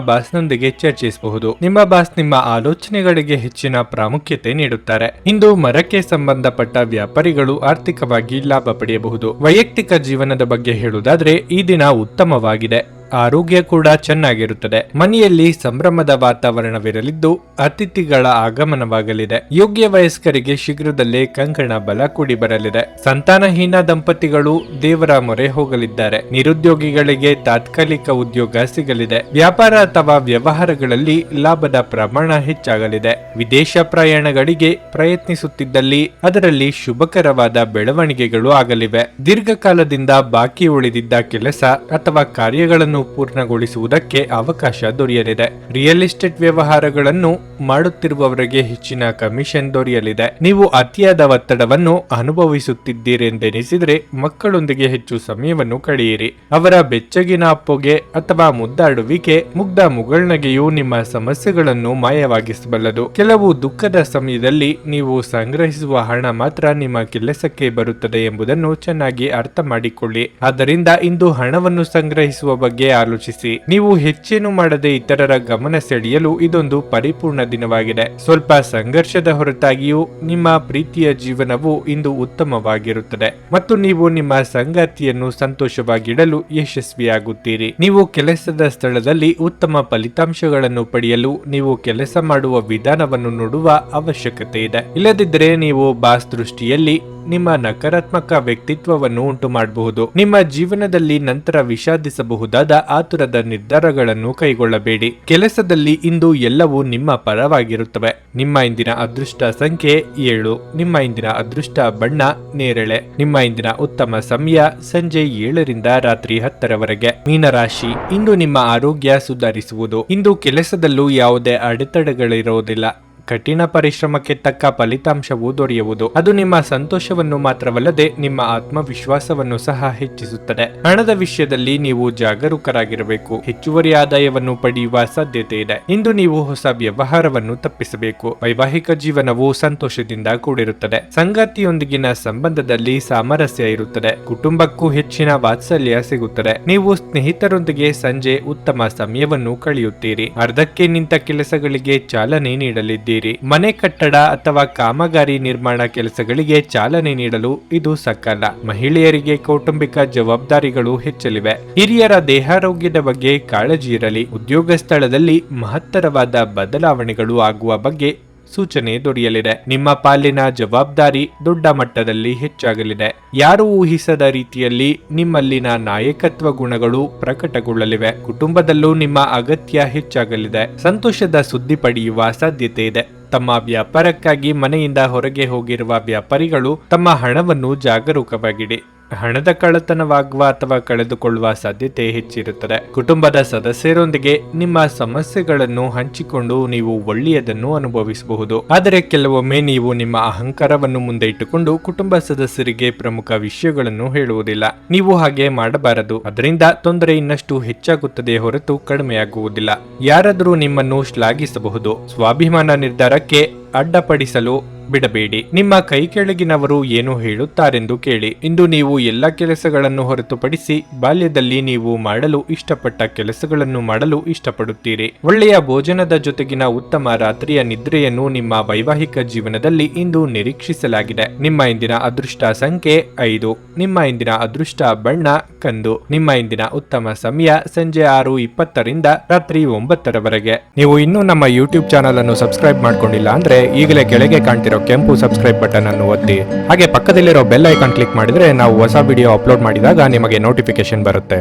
ಬಾಸ್ನೊಂದಿಗೆ ಚರ್ಚಿಸಬಹುದು. ನಿಮ್ಮ ಬಾಸ್ ನಿಮ್ಮ ಆಲೋಚನೆಗಳಿಗೆ ಹೆಚ್ಚಿನ ಪ್ರಾಮುಖ್ಯತೆ ನೀಡುತ್ತಾರೆ. ಇಂದು ಮರಕ್ಕೆ ಸಂಬಂಧಪಟ್ಟ ವ್ಯಾಪಾರಿಗಳು ಆರ್ಥಿಕವಾಗಿ ಲಾಭ ಪಡೆಯಬಹುದು. ವೈಯಕ್ತಿಕ ಜೀವನದ ಬಗ್ಗೆ ಹೇಳುವುದಾದ್ರೆ ಈ ದಿನ ಉತ್ತಮವಾಗಿದೆ. ಆರೋಗ್ಯ ಕೂಡ ಚೆನ್ನಾಗಿರುತ್ತದೆ. ಮನೆಯಲ್ಲಿ ಸಂಭ್ರಮದ ವಾತಾವರಣವಿರಲಿದ್ದು ಅತಿಥಿಗಳ ಆಗಮನವಾಗಲಿದೆ. ಯೋಗ್ಯ ವಯಸ್ಕರಿಗೆ ಶೀಘ್ರದಲ್ಲೇ ಕಂಕಣ ಬಲ ಕೂಡಿ ಬರಲಿದೆ. ಸಂತಾನಹೀನ ದಂಪತಿಗಳು ದೇವರ ಮೊರೆ ಹೋಗಲಿದ್ದಾರೆ. ನಿರುದ್ಯೋಗಿಗಳಿಗೆ ತಾತ್ಕಾಲಿಕ ಉದ್ಯೋಗ ಸಿಗಲಿದೆ. ವ್ಯಾಪಾರ ಅಥವಾ ವ್ಯವಹಾರಗಳಲ್ಲಿ ಲಾಭದ ಪ್ರಮಾಣ ಹೆಚ್ಚಾಗಲಿದೆ. ವಿದೇಶ ಪ್ರಯಾಣಗಳಿಗೆ ಪ್ರಯತ್ನಿಸುತ್ತಿದ್ದಲ್ಲಿ ಅದರಲ್ಲಿ ಶುಭಕರವಾದ ಬೆಳವಣಿಗೆಗಳು ಆಗಲಿವೆ. ದೀರ್ಘಕಾಲದಿಂದ ಬಾಕಿ ಉಳಿದಿದ್ದ ಕೆಲಸ ಅಥವಾ ಕಾರ್ಯಗಳನ್ನು ಪೂರ್ಣಗೊಳಿಸುವುದಕ್ಕೆ ಅವಕಾಶ ದೊರೆಯಲಿದೆ. ರಿಯಲ್ ಎಸ್ಟೇಟ್ ವ್ಯವಹಾರಗಳನ್ನು ಮಾಡುತ್ತಿರುವವರಿಗೆ ಹೆಚ್ಚಿನ ಕಮಿಷನ್ ದೊರೆಯಲಿದೆ. ನೀವು ಅತಿಯಾದ ಒತ್ತಡವನ್ನು ಅನುಭವಿಸುತ್ತಿದ್ದೀರೆಂದೆನಿಸಿದರೆ ಮಕ್ಕಳೊಂದಿಗೆ ಹೆಚ್ಚು ಸಮಯವನ್ನು ಕಳೆಯಿರಿ. ಅವರ ಬೆಚ್ಚಗಿನ ಅಪ್ಪುಗೆ ಅಥವಾ ಮುದ್ದಾಡುವಿಕೆ, ಮುಗ್ಧ ಮುಗುಳ್ನಗೆಯು ನಿಮ್ಮ ಸಮಸ್ಯೆಗಳನ್ನು ಮಾಯವಾಗಿಸಬಲ್ಲದು. ಕೆಲವು ದುಃಖದ ಸಮಯದಲ್ಲಿ ನೀವು ಸಂಗ್ರಹಿಸುವ ಹಣ ಮಾತ್ರ ನಿಮ್ಮ ಕೆಲಸಕ್ಕೆ ಬರುತ್ತದೆ ಎಂಬುದನ್ನು ಚೆನ್ನಾಗಿ ಅರ್ಥ ಮಾಡಿಕೊಳ್ಳಿ. ಆದ್ದರಿಂದ ಇಂದು ಹಣವನ್ನು ಸಂಗ್ರಹಿಸುವ ಬಗ್ಗೆ ಆಲೋಚಿಸಿ. ನೀವು ಹೆಚ್ಚೇನು ಮಾಡದೆ ಇತರರ ಗಮನ ಸೆಳೆಯಲು ಇದೊಂದು ಪರಿಪೂರ್ಣ ದಿನವಾಗಿದೆ. ಸ್ವಲ್ಪ ಸಂಘರ್ಷದ ಹೊರತಾಗಿಯೂ ನಿಮ್ಮ ಪ್ರೀತಿಯ ಜೀವನವು ಇಂದು ಉತ್ತಮವಾಗಿರುತ್ತದೆ ಮತ್ತು ನೀವು ನಿಮ್ಮ ಸಂಗಾತಿಯನ್ನು ಸಂತೋಷವಾಗಿಡಲು ಯಶಸ್ವಿಯಾಗುತ್ತೀರಿ. ನೀವು ಕೆಲಸದ ಸ್ಥಳದಲ್ಲಿ ಉತ್ತಮ ಫಲಿತಾಂಶಗಳನ್ನು ಪಡೆಯಲು ನೀವು ಕೆಲಸ ಮಾಡುವ ವಿಧಾನವನ್ನು ನೋಡುವ ಅವಶ್ಯಕತೆ ಇದೆ. ಇಲ್ಲದಿದ್ದರೆ ನೀವು ಬಾಸ್ ದೃಷ್ಟಿಯಲ್ಲಿ ನಿಮ್ಮ ನಕಾರಾತ್ಮಕ ವ್ಯಕ್ತಿತ್ವವನ್ನು ಉಂಟು ಮಾಡಬಹುದು. ನಿಮ್ಮ ಜೀವನದಲ್ಲಿ ನಂತರ ವಿಷಾದಿಸಬಹುದಾದ ಆತುರದ ನಿರ್ಧಾರಗಳನ್ನು ಕೈಗೊಳ್ಳಬೇಡಿ. ಕೆಲಸದಲ್ಲಿ ಇಂದು ಎಲ್ಲವೂ ನಿಮ್ಮ ಪರವಾಗಿರುತ್ತವೆ. ನಿಮ್ಮ ಇಂದಿನ ಅದೃಷ್ಟ ಸಂಖ್ಯೆ 7. ನಿಮ್ಮ ಇಂದಿನ ಅದೃಷ್ಟ ಬಣ್ಣ ನೇರಳೆ. ನಿಮ್ಮ ಇಂದಿನ ಉತ್ತಮ ಸಮಯ ಸಂಜೆ 7ರಿಂದ ರಾತ್ರಿ 10ರವರೆಗೆ. ಮೀನರಾಶಿ. ಇಂದು ನಿಮ್ಮ ಆರೋಗ್ಯ ಸುಧಾರಿಸುವುದು. ಇಂದು ಕೆಲಸದಲ್ಲೂ ಯಾವುದೇ ಅಡೆತಡೆಗಳಿರುವುದಿಲ್ಲ. ಕಠಿಣ ಪರಿಶ್ರಮಕ್ಕೆ ತಕ್ಕ ಫಲಿತಾಂಶವು ದೊರೆಯುವುದು. ಅದು ನಿಮ್ಮ ಸಂತೋಷವನ್ನು ಮಾತ್ರವಲ್ಲದೆ ನಿಮ್ಮ ಆತ್ಮವಿಶ್ವಾಸವನ್ನು ಸಹ ಹೆಚ್ಚಿಸುತ್ತದೆ. ಹಣದ ವಿಷಯದಲ್ಲಿ ನೀವು ಜಾಗರೂಕರಾಗಿರಬೇಕು. ಹೆಚ್ಚುವರಿ ಆದಾಯವನ್ನು ಪಡೆಯುವ ಸಾಧ್ಯತೆ ಇದೆ. ಇಂದು ನೀವು ಹೊಸ ವ್ಯವಹಾರವನ್ನು ತಪ್ಪಿಸಬೇಕು. ವೈವಾಹಿಕ ಜೀವನವು ಸಂತೋಷದಿಂದ ಕೂಡಿರುತ್ತದೆ. ಸಂಗಾತಿಯೊಂದಿಗಿನ ಸಂಬಂಧದಲ್ಲಿ ಸಾಮರಸ್ಯ ಇರುತ್ತದೆ. ಕುಟುಂಬಕ್ಕೂ ಹೆಚ್ಚಿನ ವಾತ್ಸಲ್ಯ ಸಿಗುತ್ತದೆ. ನೀವು ಸ್ನೇಹಿತರೊಂದಿಗೆ ಸಂಜೆ ಉತ್ತಮ ಸಮಯವನ್ನು ಕಳೆಯುತ್ತೀರಿ. ಅರ್ಧಕ್ಕೆ ನಿಂತ ಕೆಲಸಗಳಿಗೆ ಚಾಲನೆ ನೀಡಲಿದ್ದೀರಿ. ಮನೆ ಕಟ್ಟಡ ಅಥವಾ ಕಾಮಗಾರಿ ನಿರ್ಮಾಣ ಕೆಲಸಗಳಿಗೆ ಚಾಲನೆ ನೀಡಲು ಇದು ಸಕಾಲ. ಮಹಿಳೆಯರಿಗೆ ಕೌಟುಂಬಿಕ ಜವಾಬ್ದಾರಿಗಳು ಹೆಚ್ಚಲಿವೆ. ಹಿರಿಯರ ದೇಹಾರೋಗ್ಯದ ಬಗ್ಗೆ ಕಾಳಜಿ ಇರಲಿ. ಉದ್ಯೋಗ ಸ್ಥಳದಲ್ಲಿ ಮಹತ್ತರವಾದ ಬದಲಾವಣೆಗಳು ಆಗುವ ಬಗ್ಗೆ ಸೂಚನೆ ದೊರೆಯಲಿದೆ. ನಿಮ್ಮ ಪಾಲಿನ ಜವಾಬ್ದಾರಿ ದೊಡ್ಡ ಮಟ್ಟದಲ್ಲಿ ಹೆಚ್ಚಾಗಲಿದೆ. ಯಾರು ಊಹಿಸದ ರೀತಿಯಲ್ಲಿ ನಿಮ್ಮಲ್ಲಿನ ನಾಯಕತ್ವ ಗುಣಗಳು ಪ್ರಕಟಗೊಳ್ಳಲಿವೆ. ಕುಟುಂಬದಲ್ಲೂ ನಿಮ್ಮ ಅಗತ್ಯ ಹೆಚ್ಚಾಗಲಿದೆ. ಸಂತೋಷದ ಸುದ್ದಿ ಪಡೆಯುವ ಸಾಧ್ಯತೆ ಇದೆ. ತಮ್ಮ ವ್ಯಾಪಾರಕ್ಕಾಗಿ ಮನೆಯಿಂದ ಹೊರಗೆ ಹೋಗಿರುವ ವ್ಯಾಪಾರಿಗಳು ತಮ್ಮ ಹಣವನ್ನು ಜಾಗರೂಕವಾಗಿಡಿ. ಹಣದ ಕಳ್ಳತನವಾಗುವ ಅಥವಾ ಕಳೆದುಕೊಳ್ಳುವ ಸಾಧ್ಯತೆ ಹೆಚ್ಚಿರುತ್ತದೆ. ಕುಟುಂಬದ ಸದಸ್ಯರೊಂದಿಗೆ ನಿಮ್ಮ ಸಮಸ್ಯೆಗಳನ್ನು ಹಂಚಿಕೊಂಡು ನೀವು ಒಳ್ಳೆಯದನ್ನು ಅನುಭವಿಸಬಹುದು. ಆದರೆ ಕೆಲವೊಮ್ಮೆ ನೀವು ನಿಮ್ಮ ಅಹಂಕಾರವನ್ನು ಮುಂದೆ ಇಟ್ಟುಕೊಂಡು ಕುಟುಂಬ ಸದಸ್ಯರಿಗೆ ಪ್ರಮುಖ ವಿಷಯಗಳನ್ನು ಹೇಳುವುದಿಲ್ಲ. ನೀವು ಹಾಗೆ ಮಾಡಬಾರದು. ಅದರಿಂದ ತೊಂದರೆ ಇನ್ನಷ್ಟು ಹೆಚ್ಚಾಗುತ್ತದೆ ಹೊರತು ಕಡಿಮೆಯಾಗುವುದಿಲ್ಲ. ಯಾರಾದರೂ ನಿಮ್ಮನ್ನು ಶ್ಲಾಘಿಸಬಹುದು. ಸ್ವಾಭಿಮಾನ ನಿರ್ಧಾರಕ್ಕೆ ಅಡ್ಡಪಡಿಸಲು ಬಿಡಬೇಡಿ. ನಿಮ್ಮ ಕೈ ಕೆಳಗಿನವರು ಏನು ಹೇಳುತ್ತಾರೆಂದು ಕೇಳಿ. ಇಂದು ನೀವು ಎಲ್ಲ ಕೆಲಸಗಳನ್ನು ಹೊರತುಪಡಿಸಿ ಬಾಲ್ಯದಲ್ಲಿ ನೀವು ಮಾಡಲು ಇಷ್ಟಪಟ್ಟ ಕೆಲಸಗಳನ್ನು ಮಾಡಲು ಇಷ್ಟಪಡುತ್ತೀರಿ. ಒಳ್ಳೆಯ ಭೋಜನದ ಜೊತೆಗಿನ ಉತ್ತಮ ರಾತ್ರಿಯ ನಿದ್ರೆಯನ್ನು ನಿಮ್ಮ ವೈವಾಹಿಕ ಜೀವನದಲ್ಲಿ ಇಂದು ನಿರೀಕ್ಷಿಸಲಾಗಿದೆ. ನಿಮ್ಮ ಇಂದಿನ ಅದೃಷ್ಟ ಸಂಖ್ಯೆ 5. ನಿಮ್ಮ ಇಂದಿನ ಅದೃಷ್ಟ ಬಣ್ಣ ಕಂದು. ನಿಮ್ಮ ಇಂದಿನ ಉತ್ತಮ ಸಮಯ ಸಂಜೆ 6:20ರಿಂದ ರಾತ್ರಿ 9ರವರೆಗೆ. ನೀವು ಇನ್ನೂ ನಮ್ಮ ಯೂಟ್ಯೂಬ್ ಚಾನಲ್ ಅನ್ನು ಸಬ್ಸ್ಕ್ರೈಬ್ ಮಾಡ್ಕೊಂಡಿಲ್ಲ ಅಂದ್ರೆ ಈಗಲೇ ಕೆಳಗೆ ಕಾಣ್ತಿರೋ ಕೆಂಪು ಸಬ್ಸ್ಕ್ರೈಬ್ ಬಟನ್ ಅನ್ನು ಒತ್ತಿ. ಹಾಗೆ ಪಕ್ಕದಲ್ಲಿರೋ ಬೆಲ್ ಐಕಾನ್ ಕ್ಲಿಕ್ ಮಾಡಿದ್ರೆ ನಾವು ಹೊಸ ವಿಡಿಯೋ ಅಪ್ಲೋಡ್ ಮಾಡಿದಾಗ ನಿಮಗೆ ನೋಟಿಫಿಕೇಶನ್ ಬರುತ್ತೆ.